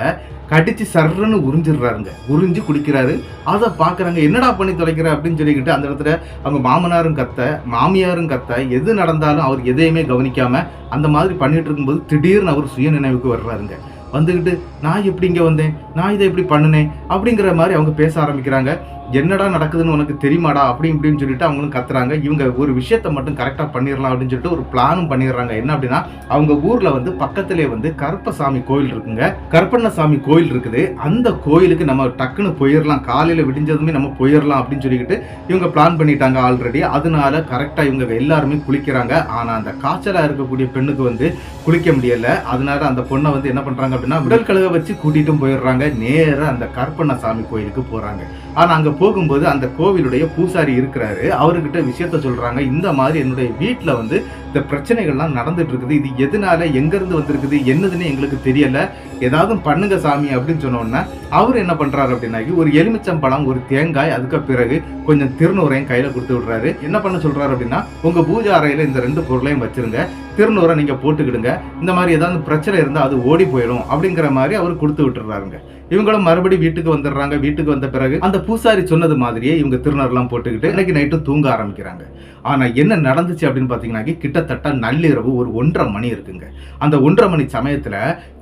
கடிச்சு சர்றன்னு உறிஞ்சிடுறாருங்க, உறிஞ்சு குடிக்கிறாரு. அதை பாக்குறாங்க, என்னடா பண்ணி தொலைக்கிற அப்படின்னு சொல்லிக்கிட்டு அந்த இடத்துல அவங்க மாமனாரும் கத்த மாமியாரும் கத்த, எது நடந்தாலும் அவர் எதையுமே கவனிக்காம அந்த மாதிரி பண்ணிட்டு இருக்கும்போது திடீர்னு அவர் சுய நினைவுக்கு வர்றாருங்க. வந்துக்கிட்டு நான் எப்படி இங்கே வந்தேன், நான் இதை எப்படி பண்ணினேன் அப்படிங்கிற மாதிரி அவங்க பேச ஆரம்பிக்கிறாங்க. என்னடா நடக்குதுன்னு உனக்கு தெரியுமாடா அப்படி இப்படின்னு சொல்லிட்டு அவங்களும் கத்துறாங்க. இவங்க ஒரு விஷயத்த மட்டும் கரெக்டாக பண்ணிடலாம் அப்படின்னு சொல்லிட்டு ஒரு பிளானும் பண்ணிடுறாங்க. என்ன அப்படின்னா அவங்க ஊர்ல வந்து பக்கத்திலே வந்து கருப்பசாமி கோயில் இருக்குங்க, கருப்பண்ணசாமி கோயில் இருக்குது. அந்த கோயிலுக்கு நம்ம டக்குன்னு போயிடலாம், காலையில விடிஞ்சதுமே நம்ம போயிடலாம் அப்படின்னு சொல்லிக்கிட்டு இவங்க பிளான் பண்ணிட்டாங்க ஆல்ரெடி. அதனால கரெக்டா இவங்க எல்லாருமே குளிக்கிறாங்க. ஆனா அந்த காய்ச்சலா இருக்கக்கூடிய பெண்ணுக்கு வந்து குளிக்க முடியல. அதனால அந்த பொண்ணை வந்து என்ன பண்றாங்க அப்படின்னா உடல் கழுக வச்சு கூட்டிட்டும் போயிடுறாங்க. நேரா அந்த கருப்பண்ணசாமி கோயிலுக்கு போறாங்க. ஆனா அங்க போகும்போது அந்த கோவிலுடைய பூசாரி இருக்கிறாரு, அவர்கிட்ட விஷயத்த சொல்றாங்க. இந்த மாதிரி என்னுடைய வீட்டுல வந்து இந்த பிரச்சனைகள்லாம் நடந்துட்டு இருக்குது, இது எதனால எங்க இருந்து வந்திருக்குது என்னதுன்னு எங்களுக்கு தெரியல, ஏதாவது பண்ணுங்க சாமி அப்படின்னு சொன்னோன்னா அவர் என்ன பண்றாரு அப்படின்னா ஒரு எலுமிச்சம்பழம், ஒரு தேங்காய், அதுக்கு பிறகு கொஞ்சம் திருநூறையும் கையில கொடுத்து விடுறாரு. என்ன பண்ண சொல்றாரு அப்படின்னா உங்க பூஜை அறையில இந்த 2 பொருளையும் வச்சிருங்க, திருநூறை நீங்க போட்டுக்கிடுங்க, இந்த மாதிரி ஏதாவது பிரச்சனை இருந்தா அது ஓடி போயிடும் அப்படிங்கிற மாதிரி அவர் கொடுத்து விட்டுறாருங்க. இவங்களும் மறுபடியும் வீட்டுக்கு வந்துடுறாங்க. வீட்டுக்கு வந்த பிறகு அந்த பூசாரி சொன்னது மாதிரியே இவங்க திருநூறுலாம் போட்டுக்கிட்டு இன்னைக்கு நைட்டும் தூங்க ஆரம்பிக்கிறாங்க. ஆனா என்ன நடந்துச்சு அப்படின்னு பாத்தீங்கன்னா கிட்டத்தட்ட நள்ளிரவு ஒரு 1:30 மணி இருக்குங்க. அந்த 1:30 மணி சமயத்துல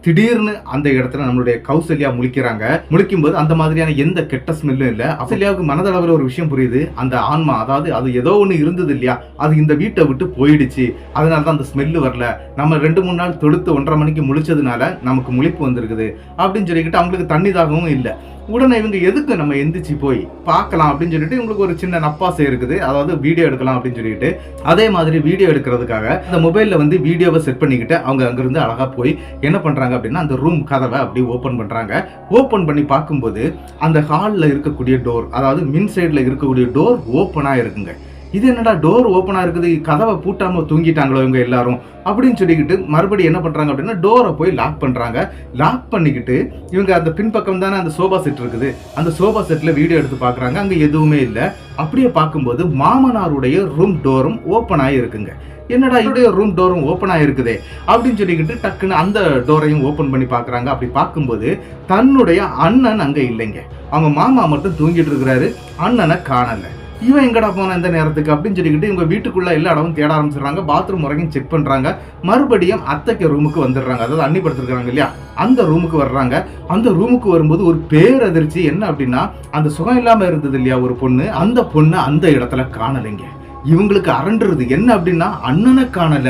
திடீர்னு அந்த இடத்துல நம்மளுடைய கௌசல்யா முழிக்கிறாங்க. முழிக்கும் போது அந்த மாதிரியான எந்த கெட்ட ஸ்மெல்லும் இல்ல. கௌசல்யாவுக்கு மனதளவில் ஒரு விஷயம் புரியுது, அந்த ஆன்மா, அதாவது அது ஏதோ ஒண்ணு இருந்தது இல்லையா, அது இந்த வீட்டை விட்டு போயிடுச்சு, அதனாலதான் அந்த ஸ்மெல்லு வரல, நம்ம 2-3 நாள் தொடுத்து 1:30 மணிக்கு முழிச்சதுனால நமக்கு முழிப்பு வந்திருக்குது அப்படின்னு சொல்லிக்கிட்டு அவங்களுக்கு தண்ணி தாகவும் இல்லை. உடனே இவங்க எதுக்கு நம்ம எந்திரிச்சு போய் பார்க்கலாம் அப்படின்னு சொல்லிட்டு இவங்களுக்கு ஒரு சின்ன நப்பாசை இருக்குது, அதாவது வீடியோ எடுக்கலாம் அப்படின்னு சொல்லிட்டு அதே மாதிரி வீடியோ எடுக்கிறதுக்காக அந்த மொபைல்ல வந்து வீடியோவை செட் பண்ணிக்கிட்டு அவங்க அங்கிருந்து அழகா போய் என்ன பண்றாங்க அப்படின்னா அந்த ரூம் கதவை அப்படி ஓபன் பண்றாங்க. ஓபன் பண்ணி பார்க்கும்போது அந்த ஹால்ல இருக்கக்கூடிய டோர், அதாவது மின் சைட்ல இருக்கக்கூடிய டோர் ஓப்பனா இருக்குங்க. இது என்னடா டோர் ஓப்பனா இருக்குது, கதவை பூட்டாம தூங்கிட்டாங்களோ இவங்க எல்லாரும் அப்படின்னு சொல்லிக்கிட்டு மறுபடியும் என்ன பண்றாங்க அப்படின்னா டோரை போய் லாக் பண்றாங்க. லாக் பண்ணிக்கிட்டு இவங்க அந்த பின்பக்கம் தானே அந்த சோபா செட் இருக்குது, அந்த சோபா செட்ல வீடியோ எடுத்து பாக்குறாங்க. அங்க எதுவுமே இல்லை. அப்படியே பார்க்கும்போது மாமனாருடைய ரூம் டோரும் ஓப்பன் ஆகி இருக்குங்க. என்னடா இவருடைய ரூம் டோரும் ஓப்பன் ஆயிருக்குதே அப்படின்னு சொல்லிக்கிட்டு டக்குன்னு அந்த டோரையும் ஓப்பன் பண்ணி பாக்குறாங்க. அப்படி பார்க்கும்போது தன்னுடைய அண்ணன் அங்க இல்லைங்க, அவங்க மாமா மட்டும் தூங்கிட்டு இருக்கிறாரு, அண்ணனை காணல. இவன் எங்கடா போன இந்த நேரத்துக்கு அப்படின்னு சொல்லிக்கிட்டு இவங்க வீட்டுக்குள்ள எல்லா இடமும் தேட ஆரம்பிச்சிடுறாங்க. பாத்ரூம் வரைக்கும் செக் பண்றாங்க. மறுபடியும் அத்தைக்கு ரூமுக்கு வந்துடுறாங்க. அதாவது அண்ணி படுத்திருக்காங்க இல்லையா, அந்த ரூமுக்கு வர்றாங்க. அந்த ரூமுக்கு வரும்போது ஒரு பேரதிர்ச்சி. என்ன அப்படின்னா, அந்த சுகம் இல்லாம இருந்தது இல்லையா ஒரு பொண்ணு, அந்த பொண்ணு அந்த இடத்துல காணலைங்க. இவங்களுக்கு அரண்டுறது என்ன அப்படின்னா, அண்ணனை காணல,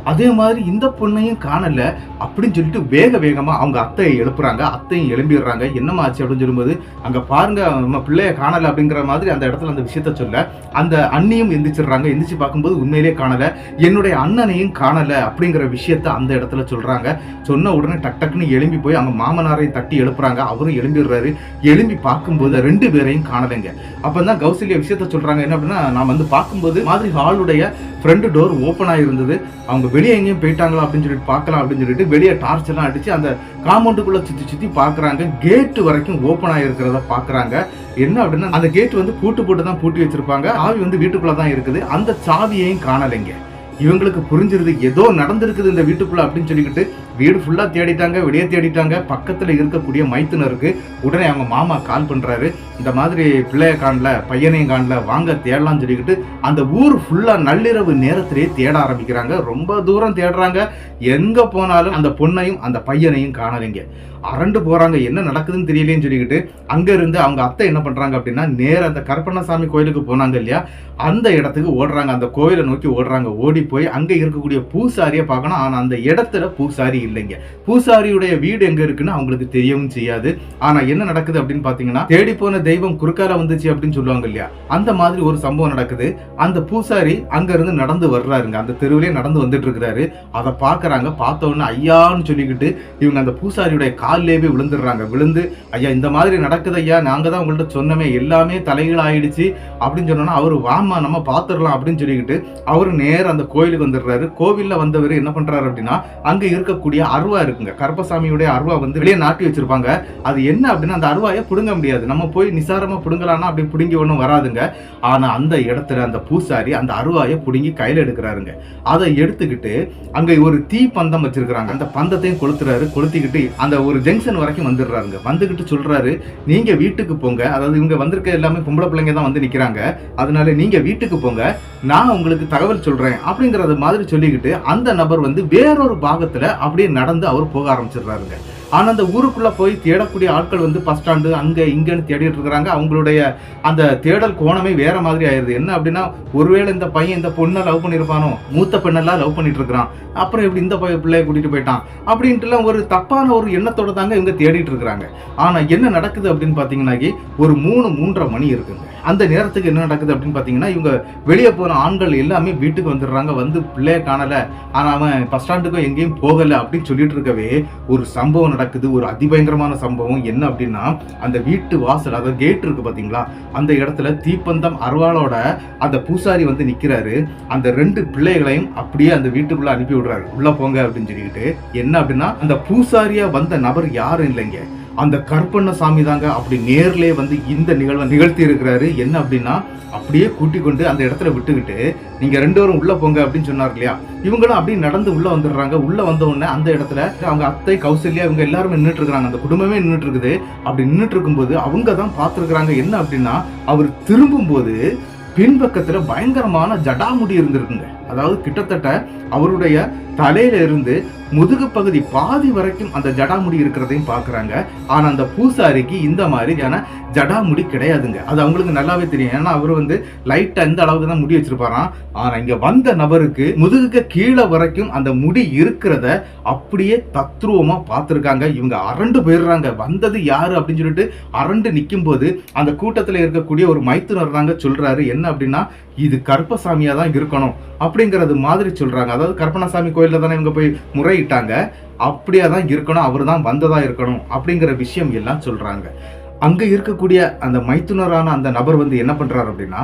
அதே மாதிரி இந்த பொண்ணையும் காணல அப்படின்னு சொல்லிட்டு வேக வேகமா அவங்க அத்தையை எழுப்புறாங்க. அத்தையும் எழும்பிடுறாங்க. என்னமா ஆச்சு அப்படின்னு சொல்லும்போது, அங்க பாருங்க நம்ம பிள்ளைய காணல அப்படிங்கிற மாதிரி அந்த இடத்துல அந்த விஷயத்த சொல்ல அந்த அண்ணியும் எந்திரிச்சிடுறாங்க. எந்திரிச்சு பார்க்கும்போது உண்மையிலேயே காணல, என்னுடைய அண்ணனையும் காணல அப்படிங்கிற விஷயத்த அந்த இடத்துல சொல்றாங்க. சொன்ன உடனே டக்குன்னு எழும்பி போய் அவங்க மாமனாரையும் தட்டி எழுப்புறாங்க. அவரும் எழும்பிடுறாரு. எழும்பி பார்க்கும்போது 2 பேரையும் காணலைங்க. அப்பதான் கௌசல்யா விஷயத்த சொல்றாங்க. என்ன அப்படின்னா, நான் வந்து பார்க்கும்போது மாதிரி ஹாலுடைய ஃப்ரண்ட் டோர் ஓப்பன் ஆகிருந்தது. அவங்க வெளியே எங்கேயும் போயிட்டாங்களா அப்படின்னு சொல்லிட்டு பார்க்கலாம் அப்படின்னு சொல்லிட்டு வெளியே டார்ச் எல்லாம் அடிச்சு அந்த காம்பவுண்டுக்குள்ள சுத்தி பார்க்குறாங்க. கேட்டு வரைக்கும் ஓப்பன் ஆகிருக்கிறத பார்க்குறாங்க. என்ன அப்படின்னா, அந்த கேட் வந்து பூட்டு தான் பூட்டி வச்சிருப்பாங்க. சாவி வந்து வீட்டுக்குள்ள தான் இருக்குது. அந்த சாவியையும் காணலைங்க. இவங்களுக்கு புரிஞ்சிருது ஏதோ நடந்திருக்குது இந்த வீட்டுக்குள்ள அப்படின்னு சொல்லிக்கிட்டு வீடு ஃபுல்லா தேடிட்டாங்க, வெளியே தேடிட்டாங்க. பக்கத்துல இருக்கக்கூடிய மைத்துனருக்கு உடனே அவங்க மாமா கால் பண்றாரு. இந்த மாதிரி பிள்ளைய காணல, பையனையும் காணல, வாங்க தேடலாம்னு சொல்லிக்கிட்டு அந்த ஊர் ஃபுல்லா நள்ளிரவு நேரத்திலேயே தேட ஆரம்பிக்கிறாங்க. ரொம்ப தூரம் தேடுறாங்க. எங்க போனாலும் அந்த பொண்ணையும் அந்த பையனையும் காணலைங்க. அரண்டு போறாங்க. என்ன நடக்குதுன்னு தெரியலேன்னு சொல்லிக்கிட்டு அங்க இருந்து அவங்க அத்தை என்ன பண்றாங்க அப்படின்னா, நேர அந்த கருப்பண்ணசாமி கோயிலுக்கு போனாங்க இல்லையா, அந்த இடத்துக்கு ஓடுறாங்க. அந்த கோயிலை நோக்கி ஓடுறாங்க. ஓடி போய் அங்க இருக்கக்கூடிய பூசாரியை பார்க்கணும். ஆனா அந்த இடத்துல பூசாரி இல்லைங்க. பூசாரியுடைய வீடு எங்க இருக்குன்னு அவங்களுக்கு தெரியவும் செய்யாது. ஆனா என்ன நடக்குது அப்படின்னு பாத்தீங்கன்னா, தேடி போன தெய்வம் குறுக்கால வந்துச்சு அப்படின்னு சொல்லுவாங்க இல்லையா, அந்த மாதிரி ஒரு சம்பவம் நடக்குது. அந்த பூசாரி அங்க இருந்து நடந்து வர்றாருங்க. அந்த தெருவிலே நடந்து வந்துட்டு இருக்கிறாரு. அதை பாக்குறாங்க. பார்த்த உடனே ஐயான்னு சொல்லிக்கிட்டு இவங்க அந்த பூசாரியுடைய காலிலேயே விழுந்துடுறாங்க. விழுந்து, ஐயா இந்த மாதிரி நடக்குது ஐயா, நாங்க தான் உங்கள்கிட்ட சொன்னமே, எல்லாமே தலைகீழ் ஆயிடுச்சு அப்படின்னு சொன்னோன்னா அவரு வாமா நம்ம பாத்துடலாம் அப்படின்னு சொல்லிக்கிட்டு அவரு நேரம் அந்த கோயிலுக்கு வந்துடுறாரு. கோவில்ல வந்தவர் என்ன பண்றாரு அப்படின்னா, அங்க இருக்கக்கூடிய அருவா இருக்குங்க, கருப்பசாமியுடைய அருவா வந்து வெளியே நாட்டி வச்சிருப்பாங்க. அது என்ன அப்படின்னா, அந்த அருவாயை புடுங்க முடியாது. நம்ம போய் நிசாரமா புடுங்கலாம்னா அப்படி புடுங்கி ஒன்றும் வராதுங்க. ஆனா அந்த இடத்துல அந்த பூசாரி அந்த அருவாயை புடுங்கி கையில எடுக்கிறாருங்க. அதை எடுத்துக்கிட்டு அங்க ஒரு தீ பந்தம் வச்சிருக்கிறாங்க. அந்த பந்தத்தையும் கொளுத்துறாரு. கொளுத்திக்கிட்டு அந்த ஒரு ஜங்ஷன் வரைக்கும் வந்துடுறாருங்க. வந்துகிட்டு சொல்றாரு, நீங்க வீட்டுக்கு போங்க. அதாவது இவங்க வந்திருக்க எல்லாமே பொம்பளை பிள்ளைங்க தான் வந்து நிக்கிறாங்க. அதனால நீங்க வீட்டுக்கு போங்க, நான் உங்களுக்கு தகவல் சொல்றேன் அப்படிங்கறது மாதிரி சொல்லிக்கிட்டு அந்த நபர் வந்து வேறொரு பாகத்துல அப்படியே நடந்து அவர் போக ஆரம்பிச்சிடுறாருங்க. ஆனா அந்த ஊருக்குள்ள போய் தேடக்கூடிய ஆட்கள் வந்து பஸ் ஸ்டாண்டு அங்க இங்கன்னு தேடிட்டு இருக்கிறாங்க. அவங்களுடைய அந்த தேடல் கோணமே வேற மாதிரி ஆயிருது. என்ன அப்படின்னா, ஒருவேளை இந்த பையன் இந்த பொண்ணை லவ் பண்ணிருப்பானோ, மூத்த பெண்ணெல்லாம் லவ் பண்ணிட்டு இருக்கிறான், அப்புறம் எப்படி இந்த பிள்ளைய கூட்டிட்டு போயிட்டான் அப்படின்ட்டுலாம் ஒரு தப்பான ஒரு எண்ணத்தோட தாங்க இவங்க தேடிட்டு இருக்கிறாங்க. ஆனா என்ன நடக்குது அப்படின்னு பாத்தீங்கன்னா, ஒரு 3-3:30 மணி இருக்குங்க. அந்த நேரத்துக்கு என்ன நடக்குது அப்படின்னு பாத்தீங்கன்னா, இவங்க வெளியே போன ஆண்கள் எல்லாமே வீட்டுக்கு வந்துடுறாங்க. வந்து பிள்ளைய காணல, ஆனா அவன் பஸ் ஸ்டாண்டுக்கும் எங்கேயும் போகல அப்படின்னு சொல்லிட்டு இருக்கவே ஒரு சம்பவம் நடக்குது. ஒரு அதிபயங்கரமான சம்பவம். என்ன அப்படின்னா, அந்த வீட்டு வாசல், அதாவது கேட் இருக்கு பாத்தீங்களா, அந்த இடத்துல தீப்பந்தம் அருவாளோட அந்த பூசாரி வந்து நிக்கிறாரு. அந்த 2 பிள்ளைகளையும் அப்படியே அந்த வீட்டுக்குள்ள அனுப்பி விடுறாரு. உள்ள போங்க அப்படின்னு சொல்லிட்டு. என்ன அப்படின்னா, அந்த பூசாரியா வந்த நபர் யாரும் இல்லைங்க, அந்த கருப்பண்ணசாமி தாங்க அப்படி நேர்லயே வந்து இந்த நிகழ்வை நிகழ்த்தி இருக்கிறாரு. என்ன அப்படின்னா, அப்படியே கூட்டி கொண்டு அந்த இடத்துல விட்டுக்கிட்டு நீங்க 2 பேரும் உள்ள போங்க அப்படின்னு சொன்னார் இல்லையா, இவங்களும் அப்படியே நடந்து உள்ள வந்துடுறாங்க. உள்ள வந்த உடனே அந்த இடத்துல அவங்க அத்தை கௌசல்யா இவங்க எல்லாருமே நின்றுட்டு இருக்காங்க. அந்த குடும்பமே நின்றுட்டு இருக்குது. அப்படி நின்றுட்டு இருக்கும்போது அவங்க தான் பார்த்துருக்குறாங்க. என்ன அப்படின்னா, அவர் திரும்பும் போது பின்பக்கத்துல பயங்கரமான ஜடாமுடி இருந்திருக்குங்க. அதாவது கிட்டத்தட்ட அவருடைய தலையில இருந்து முதுகு பகுதி பாதி வரைக்கும் அந்த ஜடாமுடி இருக்கிறதையும் பாக்குறாங்க. ஆனா அந்த பூசாரிக்கு இந்த மாதிரியான ஜடாமுடி கிடையாதுங்க. அது அவங்களுக்கு நல்லாவே தெரியும். ஏன்னா அவரு வந்து லைட்டா இந்த அளவுக்கு தான் முடி வச்சிருப்பாராம். ஆனா இங்க வந்த நபருக்கு முதுகுக்கு கீழே வரைக்கும் அந்த முடி இருக்கிறத அப்படியே தத்ரூபமா பார்த்திருக்காங்க. இவங்க அரண்டு போயிடுறாங்க. வந்தது யாரு அப்படின்னு சொல்லிட்டு அரண்டு நிக்கும் போது அந்த கூட்டத்துல இருக்கக்கூடிய ஒரு மைத்துனர் தாங்க சொல்றாரு. என்ன அப்படின்னா, இது கருப்பசாமியா தான் இருக்கணும் அப்படிங்கறது மாதிரி சொல்றாங்க. அதாவது கருப்பண்ணசாமி கோயில்ல தானே இவங்க போய் முறையிட்டாங்க, அப்படியே தான் இருக்கணும், அவரு தான் வந்ததா இருக்கணும் அப்படிங்கிற விஷயம் எல்லாம் சொல்றாங்க. அங்க இருக்கக்கூடிய அந்த மைத்துனரான அந்த நபர் வந்து என்ன பண்றாரு அப்படின்னா,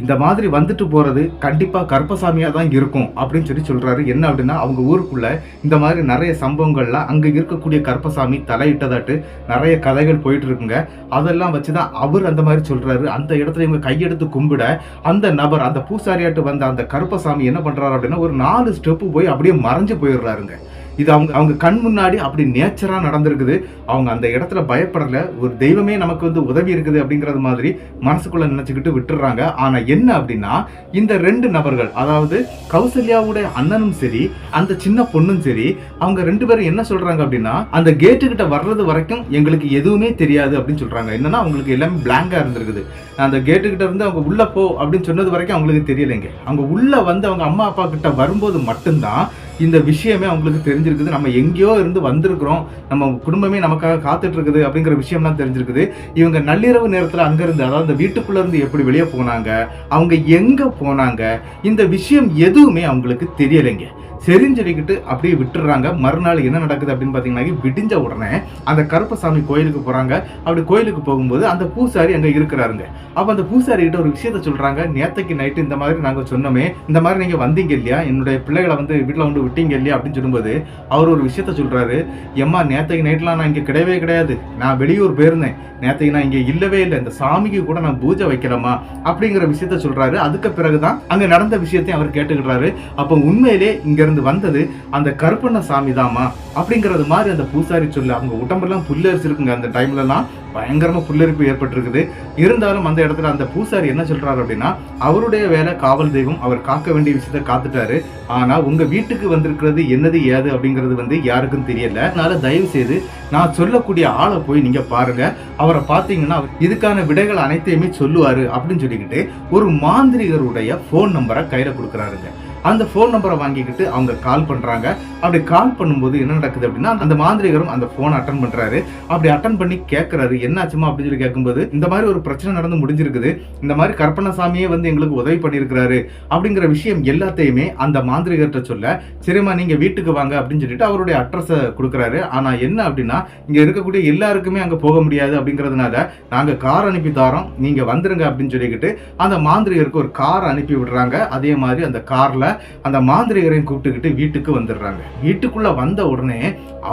இந்த மாதிரி வந்துட்டு போறது கண்டிப்பா கருப்பசாமியா தான் இருக்கும் அப்படின்னு சொல்றாரு. என்ன அப்படின்னா, அவங்க ஊருக்குள்ள இந்த மாதிரி நிறைய சம்பவங்கள்ல அங்க இருக்கக்கூடிய கருப்பசாமி தலையிட்டதாட்டு நிறைய கதைகள் போயிட்டு இருக்குங்க. அதெல்லாம் வச்சுதான் அவர் அந்த மாதிரி சொல்றாரு. அந்த இடத்துல இவங்க கையெடுத்து கும்பிட அந்த நபர், அந்த பூசாரியாட்டு வந்த அந்த கருப்பசாமி என்ன பண்றாரு அப்படின்னா, ஒரு 4 ஸ்டெப்பு போய் அப்படியே மறைஞ்சு போயிடுறாருங்க. இது அவங்க கண் முன்னாடி அப்படி நேச்சரா நடந்திருக்குது. அவங்க அந்த இடத்துல பயப்படல. ஒரு தெய்வமே நமக்கு வந்து உதவி இருக்குது அப்படிங்கறது மாதிரி மனசுக்குள்ள நினைச்சுக்கிட்டு விட்டுறாங்க. ஆனா என்ன அப்படின்னா, இந்த 2 நபர்கள், அதாவது கௌசல்யாவுடைய அண்ணனும் சரி அந்த சின்ன பொண்ணும் சரி, அவங்க 2 பேரும் என்ன சொல்றாங்க அப்படின்னா, அந்த கேட்டு கிட்ட வர்றது வரைக்கும் எங்களுக்கு எதுவுமே தெரியாது அப்படின்னு சொல்றாங்க. என்னன்னா அவங்களுக்கு எல்லாமே பிளாங்கா இருந்திருக்குது. அந்த கேட்டு கிட்ட இருந்து அவங்க உள்ள போ அப்படின்னு சொன்னது வரைக்கும் அவங்களுக்கு தெரியலைங்க. அவங்க உள்ள வந்து அவங்க அம்மா அப்பா கிட்ட வரும்போது மட்டும்தான் இந்த விஷயமே அவங்களுக்கு தெரிஞ்சிருக்குது. நம்ம எங்கேயோ இருந்து வந்திருக்கிறோம், நம்ம குடும்பமே நமக்காக காத்துட்டு இருக்குது அப்படிங்கிற விஷயம்லாம் தெரிஞ்சிருக்குது. இவங்க நள்ளிரவு நேரத்தில் அங்கிருந்து, அதாவது இந்த வீட்டுக்குள்ள இருந்து எப்படி வெளியே போனாங்க, அவங்க எங்க போனாங்க, இந்த விஷயம் எதுவுமே அவங்களுக்கு தெரியலைங்க. சரின்னு சொல்லிக்கிட்டு அப்படியே விட்டுறாங்க. மறுநாள் என்ன நடக்குது அப்படின்னு பார்த்தீங்கன்னா, விடிஞ்ச உடனே அந்த கருப்பசாமி கோயிலுக்கு போறாங்க. அப்படி கோயிலுக்கு போகும்போது அந்த பூசாரி அங்க இருக்கிறாருங்க. அப்ப அந்த பூசாரி கிட்ட ஒரு விஷயத்த சொல்றாங்க. நேத்தைக்கு நைட்டு இந்த மாதிரி நாங்க சொன்னோமே, இந்த மாதிரி நீங்க வந்தீங்க இல்லையா, என்னுடைய பிள்ளைகளை வந்து வீட்டுல வந்து விட்டீங்க இல்லையா அப்படின்னு சொல்லும்போது அவர் ஒரு விஷயத்த சொல்றாரு. எம்மா, நேத்தைக்கு நைட்லாம் நான் இங்க கிடையவே கிடையாது, நான் வெளியூர் போயிருந்தேன், நேத்தைக்கு நான் இங்க இல்லவே இல்லை, இந்த சாமிக்கு கூட நான் பூஜை வைக்கலாமா அப்படிங்கிற விஷயத்த சொல்றாரு. அதுக்கு பிறகுதான் அங்க நடந்த விஷயத்தையும் அவர் கேட்டுக்கிறாரு. அப்ப உண்மையிலே இங்க இருந்து வந்தது அந்த கருப்பண்ண சாமி தாமா அப்படிங்கறது மாதிரி அந்த பூசாரி சொல்ல, அவங்க உடம்பெல்லாம் புல்லரிச்சிருக்குங்க. அந்த டைம்ல எல்லாம் பயங்கரமா புல்லரிப்பு ஏற்பட்டிருக்குது. இருந்தாலும் அந்த இடத்துல அந்த பூசாரி என்ன சொல்றாரு அப்படின்னா, அவருடைய வேலை காவல் தெய்வம், அவர் காக்க வேண்டிய விஷயத்த காத்துட்டாரு. ஆனா உங்க வீட்டுக்கு வந்திருக்கிறது என்னது ஏது அப்படிங்கிறது வந்து யாருக்கும் தெரியல. அதனால தயவு செய்து நான் சொல்லக்கூடிய ஆளை போய் நீங்க பாருங்க, அவரை பார்த்தீங்கன்னா இதுக்கான விடைகள் அனைத்தையுமே சொல்லுவாரு அப்படின்னு சொல்லிக்கிட்டு ஒரு மாந்திரிகருடைய போன் நம்பரை கையில கொடுக்குறாருங்க. அந்த போன் நம்பரை வாங்கிக்கிட்டு அவங்க கால் பண்றாங்க. அப்படி கால் பண்ணும்போது என்ன நடக்குது அப்படின்னா, அந்த மாந்திரிகரும் அந்த போனை அட்டன் பண்றாரு. அப்படி அட்டன் பண்ணி கேட்கிறாரு, என்னாச்சுமா அப்படின்னு சொல்லி கேட்கும்போது, இந்த மாதிரி ஒரு பிரச்சனை நடந்து முடிஞ்சிருக்குது, இந்த மாதிரி கருப்பண்ணசாமியே வந்து எங்களுக்கு உதவி பண்ணியிருக்கிறாரு அப்படிங்கிற விஷயம் எல்லாத்தையுமே அந்த மாந்திரிகர்கிட்ட சொல்ல, சரிம்மா நீங்க வீட்டுக்கு வாங்க அப்படின்னு சொல்லிட்டு அவருடைய அட்ரஸை கொடுக்குறாரு. ஆனா என்ன அப்படின்னா, இங்க இருக்கக்கூடிய எல்லாருக்குமே அங்க போக முடியாது அப்படிங்கிறதுனால நாங்க கார் அனுப்பி தரோம், நீங்க வந்துருங்க அப்படின்னு சொல்லிக்கிட்டு அந்த மாந்திரிகருக்கு ஒரு கார் அனுப்பி விடுறாங்க. அதே மாதிரி அந்த கார்ல அந்த மாந்திரிகரையும் கூப்பிட்டுக்கிட்டு வீட்டுக்கு வந்துடுறாங்க. வீட்டுக்குள்ள வந்த உடனே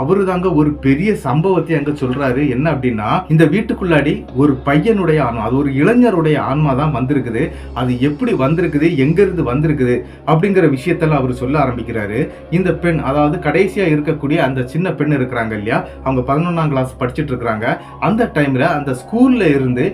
அவரு தாங்க ஒரு பெரிய சம்பவத்தை அங்க சொல்றாரு. என்ன அப்படின்னா, இந்த வீட்டுக்குள்ளாடி ஒரு பையனுடைய ஆன்மா, அது ஒரு இளைஞருடைய ஆன்மா தான் வந்திருக்குது. அது எப்படி வந்திருக்குது, எங்க இருந்து வந்திருக்குது அப்படிங்கிற விஷயத்தெல்லாம் அவர் சொல்ல ஆரம்பிக்கிறாரு. இந்த பெண், அதாவது கடைசியா இருக்கக்கூடிய அந்த சின்ன பெண் இருக்கிறாங்க இல்லையா, அவங்க 11ஆம் கிளாஸ் படிச்சுட்டு இருக்காங்க. அந்த டைம்ல அந்த ஸ்கூல்ல இருந்து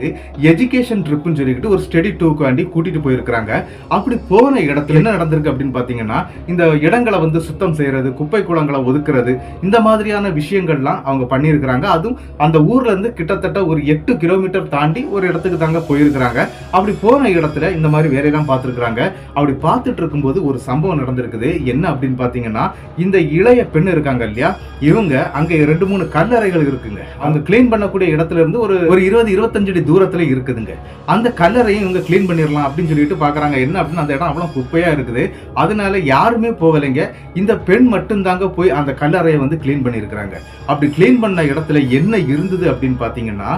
எஜுகேஷன் ட்ரிப்னு சொல்லிக்கிட்டு ஒரு ஸ்டடி டூருக்கு வேண்டி கூட்டிட்டு போயிருக்கிறாங்க. அப்படி போன இடத்துல என்ன நடந்திருக்கு அப்படின்னு பாத்தீங்கன்னா, இந்த இடங்களை வந்து சுத்தம் செய்யறது, குப்பை கூளங்களை ஒதுக்குறது, இந்த மாதிரியான விஷயங்கள்லாம் அவங்க பண்ணியிருக்கிறாங்க. அதுவும் அந்த ஊர்ல இருந்து கிட்டத்தட்ட ஒரு 8 கிலோமீட்டர் தாண்டி ஒரு இடத்துக்கு தாங்க போயிருக்கிறாங்க. அப்படி போன இடத்துல இந்த மாதிரி வேலையெல்லாம் பார்த்துருக்காங்க. அப்படி பார்த்துட்டு இருக்கும்போது ஒரு சம்பவம் நடந்திருக்குது. என்ன அப்படின்னு பாத்தீங்கன்னா, இந்த இளைய பெண் இருக்காங்க இல்லையா, இவங்க அங்க 2-3 கல்லறைகள் இருக்குங்க. அவங்க கிளீன் பண்ணக்கூடிய இடத்துல இருந்து ஒரு 20-25 அடி தூரத்துல இருக்குதுங்க. அந்த கல்லறையும் இவங்க கிளீன் பண்ணிடலாம் அப்படின்னு சொல்லிட்டு பாக்குறாங்க. என்ன அப்படின்னு, அந்த இடம் அவ்வளவு குப்பையா இருக்குது, அதனால யாருமே போகலைங்க. இந்த பெண் மட்டும் தாங்க போய் அந்த கல்லறையை வந்து கிளீன் பண்ணியிருக்கிறாங்க. அப்படி கிளீன் பண்ண இடத்துல என்ன இருந்தது அப்படின்னு பாத்தீங்கன்னா,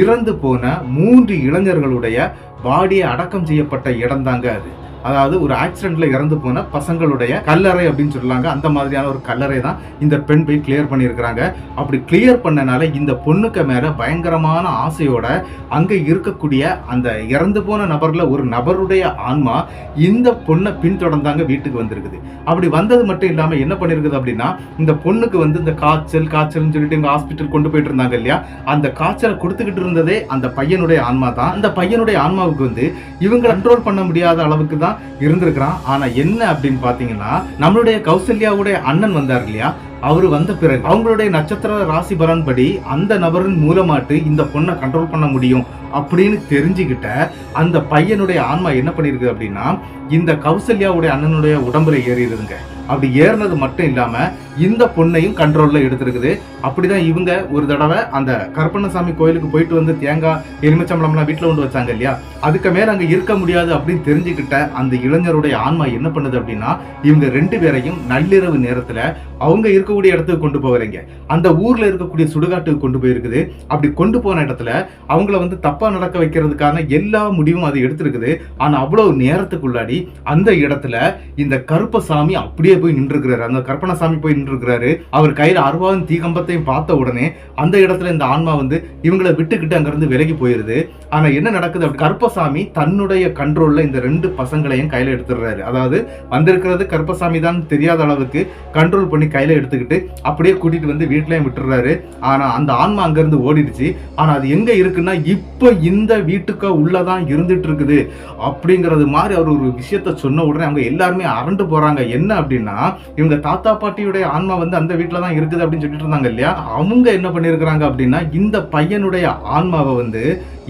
இறந்து போன 3 இளைஞர்களுடைய பாடியை அடக்கம் செய்யப்பட்ட இடம் தாங்க அது. அதாவது ஒரு ஆக்சிடென்ட்ல இறந்து போன பசங்களுடைய கல்லறை அப்படின்னு சொல்றாங்க. அந்த மாதிரியான ஒரு கல்லறை தான் இந்த பெண் போய் கிளியர் பண்ணியிருக்கிறாங்க. அப்படி கிளியர் பண்ணனால இந்த பொண்ணுக்கு மேல பயங்கரமான ஆசையோட அங்க இருக்கக்கூடிய அந்த இறந்து போன நபர்ல ஒரு நபருடைய ஆன்மா இந்த பொண்ணை பின்தொடர்ந்தாங்க வீட்டுக்கு வந்திருக்குது. அப்படி வந்தது மட்டும் இல்லாம என்ன பண்ணிருக்குது அப்படின்னா, இந்த பொண்ணுக்கு வந்து இந்த காய்ச்சல்னு சொல்லிட்டு இங்க ஹாஸ்பிட்டல் கொண்டு போயிட்டு இருந்தாங்க இல்லையா, அந்த காய்ச்சலை கொடுத்துக்கிட்டு இருந்ததே அந்த பையனுடைய ஆன்மா தான். அந்த பையனுடைய ஆன்மாவுக்கு வந்து இவங்க கண்ட்ரோல் பண்ண முடியாத அளவுக்கு தான் இருந்திருக்கிறான். ஆனா என்ன அப்படின்னு பாத்தீங்கன்னா, நம்மளுடைய கௌசல்யாவுடைய அண்ணன் வந்தார் இல்லையா, அவரு வந்த பிறகு அவங்களுடைய நட்சத்திர ராசி பலன் படி அந்த நபரின் மூலமாட்டு இந்த பொண்ணை கண்ட்ரோல் பண்ண முடியும் அப்படின்னு தெரிஞ்சுக்கிட்ட அந்த பையனுடைய ஆன்மா என்ன பண்ணிருக்கு அப்படின்னா, இந்த கௌசல்யாவுடைய அண்ணனுடைய உடம்புல ஏறிடுதுங்க. அப்படி ஏறினது மட்டும் இல்லாம இந்த பொண்ணையும் கண்ட்ரோல்ல எடுத்திருக்குது. அப்படிதான் இவங்க ஒரு தடவை அந்த கருப்பண்ணசாமி கோயிலுக்கு போயிட்டு வந்து தேங்காய் எலுமிச்சம்பழம்லாம் வீட்டுல கொண்டு வச்சாங்க இல்லையா, அதுக்கு மேல அங்க இருக்க முடியாது அப்படின்னு தெரிஞ்சுக்கிட்ட அந்த இளைஞருடைய ஆன்மா என்ன பண்ணுது அப்படின்னா, இவங்க 2 பேரையும் நள்ளிரவு நேரத்துல அவங்க இருக்கக்கூடிய இடத்துக்கு கொண்டு போகிறீங்க, அந்த ஊர்ல இருக்கக்கூடிய சுடுகாட்டுக்கு கொண்டு போயிருக்குது. அப்படி கொண்டு போன இடத்துல அவங்கள வந்து தப்பா நடக்க வைக்கிறதுக்கான எல்லா முடிவும் அது எடுத்திருக்குது. ஆனா அவ்வளவு நேரத்துக்குள்ளாடி அந்த இடத்துல இந்த கருப்பசாமி அப்படியே போய் நின்றுக்கிறாரு. அந்த கற்பனசாமி போய் நின்றுக்கிறாரு. அவர் கையில அருவாவும் தீகம்பத்தையும் பார்த்த உடனே அந்த இடத்துல இந்த ஆன்மா வந்து இவங்களை விட்டுக்கிட்டு அங்கிருந்து விலகி போயிருது. ஆனா என்ன நடக்குது, அப்படி கருப்பசாமி தன்னுடைய கண்ட்ரோல்ல இந்த 2 பசங்களையும் கையில எடுத்துடுறாரு. அதாவது வந்திருக்கிறது கருப்பசாமி தான் தெரியாத அளவுக்கு கண்ட்ரோல் பண்ணி கையில எடுத்துக்கிட்டு அப்படியே கூட்டிட்டு வந்து வீட்லயும் விட்டுறாரு. ஆனா அந்த ஆன்மா அங்கிருந்து ஓடிடுச்சு. ஆனா அது எங்க இருக்குன்னா இப்ப இந்த வீட்டுக்கு உள்ளதான் இருந்துட்டு இருக்குது அப்படிங்கறது மாதிரி அவர் ஒரு விஷயத்த சொன்ன உடனே அவங்க எல்லாருமே அரண்டு போறாங்க. என்ன அப்படின்னா, இவங்க தாத்தா பாட்டியுடைய ஆன்மா வந்து அந்த வீட்டுல தான் இருக்குது அப்படின்னு சொல்லிட்டு இருந்தாங்க இல்லையா, அவங்க என்ன பண்ணிருக்கிறாங்க அப்படின்னா இந்த பையனுடைய ஆன்மாவை வந்து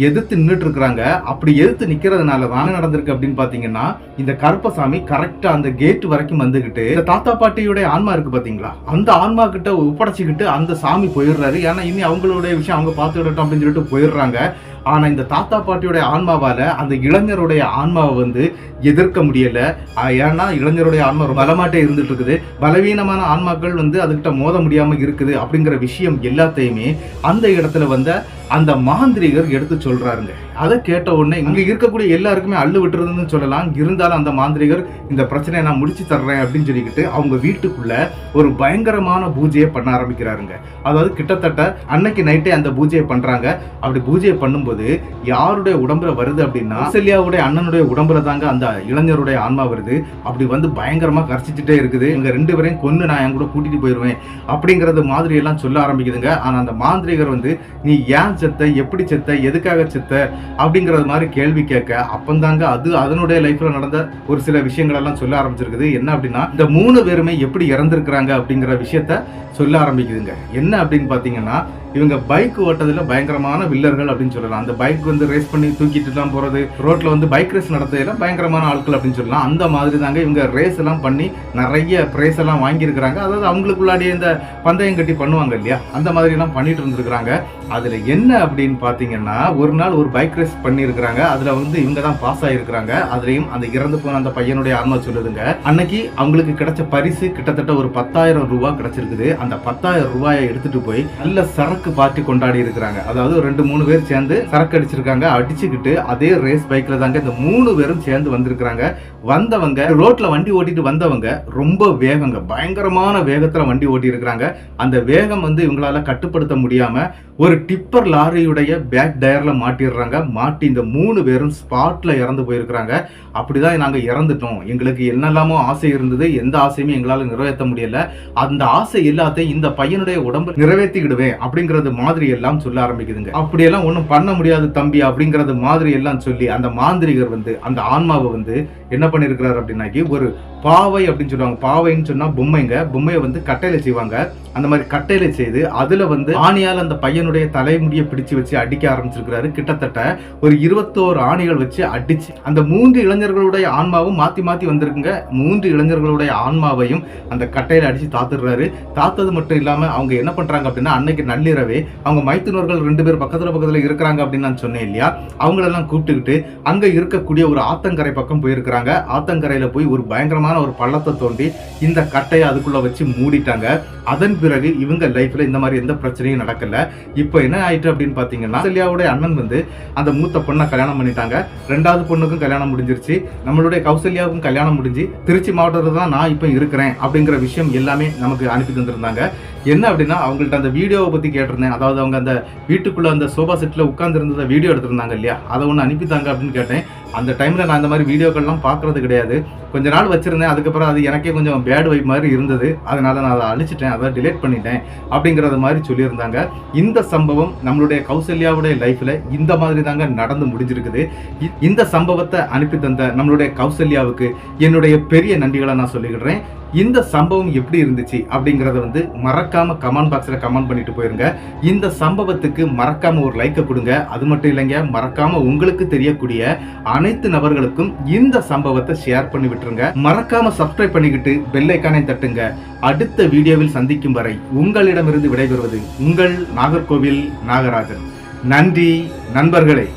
எதிர்த்து நின்றுட்டு இருக்கிறாங்க. அப்படி எதிர்த்து நிக்கிறதுனால தான் நடந்திருக்கு அப்படின்னு பாத்தீங்கன்னா, இந்த கருப்பசாமி கரெக்டா அந்த கேட் வரைக்கும் வந்துகிட்டு இந்த தாத்தா பாட்டியுடைய ஆன்மா இருக்கு பாத்தீங்களா, அந்த ஆன்மா கிட்ட ஒப்படைச்சுக்கிட்டு அந்த சாமி போயிடுறாரு. ஏன்னா இனி அவங்களுடைய விஷயம் அவங்க பார்த்துக்கிட்டோம் அப்படின்னு சொல்லிட்டு போயிடுறாங்க. ஆனா இந்த தாத்தா பாட்டியுடைய ஆன்மாவால அந்த இளைஞருடைய ஆன்மாவை வந்து எதிர்க்க முடியல. ஏன்னா இளைஞருடைய ஆன்மா பலமாட்டே இருந்துட்டு இருக்குது. பலவீனமான ஆன்மாக்கள் வந்து அதுகிட்ட மோத முடியாம இருக்குது அப்படிங்கிற விஷயம் எல்லாத்தையுமே அந்த இடத்துல வந்த அந்த மாந்திரிகர் எடுத்து சொல்றாருங்க. அதை கேட்ட உடனே இங்க இருக்கக்கூடிய எல்லாருக்குமே அள்ளு விட்டுறதுன்னு சொல்லலாம். இருந்தாலும் அந்த மாந்திரிகர் இந்த பிரச்சனையை நான் முடிச்சு தர்றேன் அப்படின்னு சொல்லிக்கிட்டு அவங்க வீட்டுக்குள்ள ஒரு பயங்கரமான பூஜையை பண்ண ஆரம்பிக்கிறாருங்க. அதாவது கிட்டத்தட்ட அன்னைக்கு நைட்டே அந்த பூஜையை பண்றாங்க. அப்படி பூஜையை பண்ணும்போது யாருடைய உடம்புல வருது அப்படின்னா கௌசல்யாவுடைய அண்ணனுடைய உடம்புல தாங்க அந்த இளைஞருடைய ஆன்மா வருது. அப்படி வந்து பயங்கரமா கர்ச்சிச்சுட்டே இருக்குது. இவங்க 2 பேரையும் கொன்னு நான் என் கூட கூட்டிட்டு போயிருவேன் அப்படிங்கறது மாதிரி எல்லாம் சொல்ல ஆரம்பிக்குதுங்க. ஆனா அந்த மாந்திரிகர் வந்து நீ ஏன் செத்த, எப்படி செத்த, எதுக்காக செத்த அப்படிங்கறது மாதிரி கேள்வி கேட்க அப்பந்தாங்க அது அதனுடைய லைஃப்ல நடந்த ஒரு சில விஷயங்கள் எல்லாம் சொல்ல ஆரம்பிச்சிருக்குது. என்ன அப்படின்னா இந்த 3 பேருமே எப்படி இறந்திருக்கிறாங்க அப்படிங்கிற விஷயத்த சொல்ல ஆரம்பிக்குதுங்க. என்ன அப்படின்னு பாத்தீங்கன்னா, இவங்க பைக் ஓட்டதுல பயங்கரமான வில்லர்கள் அப்படின்னு சொல்லலாம். அந்த பைக் வந்து ரேஸ் பண்ணி தூக்கிட்டு தான் போறது, ரோட்ல வந்து பைக் ரேஸ் நடத்ததுல பயங்கரமான ஆட்கள் அப்படின்னு சொல்லலாம். அந்த மாதிரி தாங்க இவங்க ரேஸ் எல்லாம் பண்ணி நிறைய பிரைஸ் எல்லாம் வாங்கியிருக்கிறாங்க. அதாவது அவங்களுக்குள்ளாடியே இந்த பந்தயம் கட்டி பண்ணுவாங்க இல்லையா, அந்த மாதிரி எல்லாம் பண்ணிட்டு இருந்திருக்கிறாங்க. அதுல என்ன அப்படின்னு பாத்தீங்கன்னா, ஒரு நாள் ஒரு பைக் ரேஸ் பண்ணி இருக்கிறாங்க. அதுல வந்து இவங்க தான் பாஸ் ஆயிருக்கிறாங்க. அதுலயும் அந்த இறந்து போன அந்த பையனுடைய ஆன்மா சொல்லுதுங்க, அன்னைக்கு அவங்களுக்கு கிடைச்ச பரிசு கிட்டத்தட்ட ஒரு 10,000 ரூபாய் கிடைச்சிருக்குது. அந்த 10,000 ரூபாயை எடுத்துட்டு போய் நல்ல சரக்கு பார்ட்டி கொண்டாடி இருக்கிறாங்க. அதாவது 2-3 பேர் சேர்ந்து சரக்கு அடிச்சிருக்காங்க. அடிச்சுக்கிட்டு அதே ரேஸ் பைக்ல தாங்க இந்த 3 பேரும் சேர்ந்து வந்திருக்கிறாங்க. வந்தவங்க ரோட்ல வண்டி ஓட்டிட்டு வந்தவங்க ரொம்ப வேகங்க, பயங்கரமான வேகத்துல வண்டி ஓட்டி இருக்கிறாங்க. அந்த வேகம் வந்து இவங்களால கட்டுப்படுத்த முடியாம ஒரு டிப்பர் லாரியுடைய பேக் டயர்ல மாட்டிடுறாங்க. மாட்டி இந்த 3 பேரும் ஸ்பாட்ல இறந்து போயிருக்கிறாங்க. அப்படிதான் நாங்க இறந்துட்டோம், எங்களுக்கு என்னெல்லாமோ ஆசை இருந்தது, எந்த ஆசையுமே எங்களால நிறைவேற்ற முடியல, அந்த ஆசை எல்லாத்தையும் இந்த பையனுடைய உடம்பு நிறைவேற்றிக்கிடுவேன் அப்படிங்கறது மாதிரி எல்லாம் சொல்ல ஆரம்பிக்குதுங்க. அப்படியெல்லாம் ஒன்றும் பண்ண முடியாது தம்பி அப்படிங்கறது மாதிரி எல்லாம் சொல்லி அந்த மாந்திரிகர் வந்து அந்த ஆன்மாவை வந்து என்ன பண்ணிருக்கிறாரு அப்படின்னாக்கி ஒரு பாவை அப்படின்னு சொல்லுவாங்க. பாவைன்னு சொன்னா பொம்மைங்க, பொம்மையை வந்து கட்டையில செய்வாங்க. அந்த மாதிரி கட்டையில செய்து அதுல வந்து ஆணியால் அந்த பையனுடைய தலைமுடியை பிடிச்சு வச்சு அடிக்க ஆரம்பிச்சிருக்கிறாரு. கிட்டத்தட்ட ஒரு 21 ஆணிகள் வச்சு அடிச்சு அந்த 3 இளைஞர்களுடைய ஆன்மாவும் மாத்தி மாத்தி வந்திருக்குங்க. 3 இளைஞர்களுடைய ஆன்மாவையும் அந்த கட்டையில அடிச்சு தாத்துடுறாரு. தாத்தது மட்டும் இல்லாம அவங்க என்ன பண்றாங்க அப்படின்னா, அன்னைக்கு நள்ளிரவே அவங்க மைத்துனர்கள் 2 பேர் பக்கத்துல இருக்கிறாங்க அப்படின்னு நான் சொன்னேன் இல்லையா, அவங்களெல்லாம் கூப்பிட்டுக்கிட்டு அங்க இருக்கக்கூடிய ஒரு ஆத்தங்கரை பக்கம் போயிருக்கிறாங்க. ஆத்தங்கரையில போய் ஒரு பயங்கரமான ஒரு பள்ளத்தை தோண்டி இந்த கட்டையை அதுக்குள்ள வச்சு மூடிட்டாங்க. அதன் பிறகு இவங்க லைஃப்ல இந்த மாதிரி எந்த பிரச்சனையும் நடக்கல. இப்போ என்ன ஆயிட்டு அப்படின்னு பாத்தீங்கன்னா, கௌசல்யாவுடைய அண்ணன் வந்து அந்த மூத்த பொண்ணை கல்யாணம் பண்ணிட்டாங்க. 2வது பொண்ணுக்கும் கல்யாணம் முடிஞ்சிருச்சு. நம்மளுடைய கௌசல்யாவுக்கும் கல்யாணம் முடிஞ்சு திருச்சி மாவட்டத்துல தான் நான் இப்போ இருக்கிறேன் அப்படிங்கிற விஷயம் எல்லாமே நமக்கு அனுப்பி தந்திருந்தாங்க. என்ன அப்படின்னா, அவங்கள்ட்ட அந்த வீடியோவை பத்தி கேட்டிருந்தேன். அதாவது அவங்க அந்த வீட்டுக்குள்ள அந்த சோபா செட்ல உட்கார்ந்து இருந்த வீடியோ எடுத்திருந்தாங்க இல்லையா, அதை ஒன்று அனுப்பித்தாங்க அப்படின்னு கேட்டேன். அந்த டைம்ல நான் இந்த மாதிரி வீடியோக்கள்லாம் பார்க்கறது கிடையாது. கொஞ்ச நாள் வச்சிருந்தேன். அதுக்கப்புறம் அது எனக்கே கொஞ்சம் பேட் வைப் மாதிரி இருந்தது. அதனால நான் அதை அழிச்சிட்டேன், அதை டிலேட் பண்ணிட்டேன் அப்படிங்கறத மாதிரி சொல்லியிருந்தாங்க. இந்த சம்பவம் நம்மளுடைய கௌசல்யாவுடைய லைஃப்ல இந்த மாதிரி தாங்க நடந்து முடிஞ்சிருக்குது. இந்த சம்பவத்தை அனுப்பி தந்த நம்மளுடைய கௌசல்யாவுக்கு என்னுடைய பெரிய நன்றிகளை நான் சொல்லிக்கிறேன். இந்த சம்பவம் எப்படி இருந்துச்சு அப்படிங்கறத வந்து மறக்காம கமெண்ட் பாக்ஸ்ல கமெண்ட் பண்ணிட்டு போயிருங்க. இந்த சம்பவத்துக்கு மறக்காம ஒரு லைக்கை கொடுங்க. அது மட்டும் இல்லைங்க, மறக்காம உங்களுக்கு தெரியக்கூடிய அனைத்து நபர்களுக்கும் இந்த சம்பவத்தை ஷேர் பண்ணி விட்டுருங்க. மறக்காம சப்ஸ்கிரைப் பண்ணிக்கிட்டு பெல் ஐகானை தட்டுங்க. அடுத்த வீடியோவில் சந்திக்கும் வரை உங்களிடமிருந்து விடைபெறுவது உங்கள் நாகர்கோவில் நாகராஜன். நன்றி நண்பர்களே.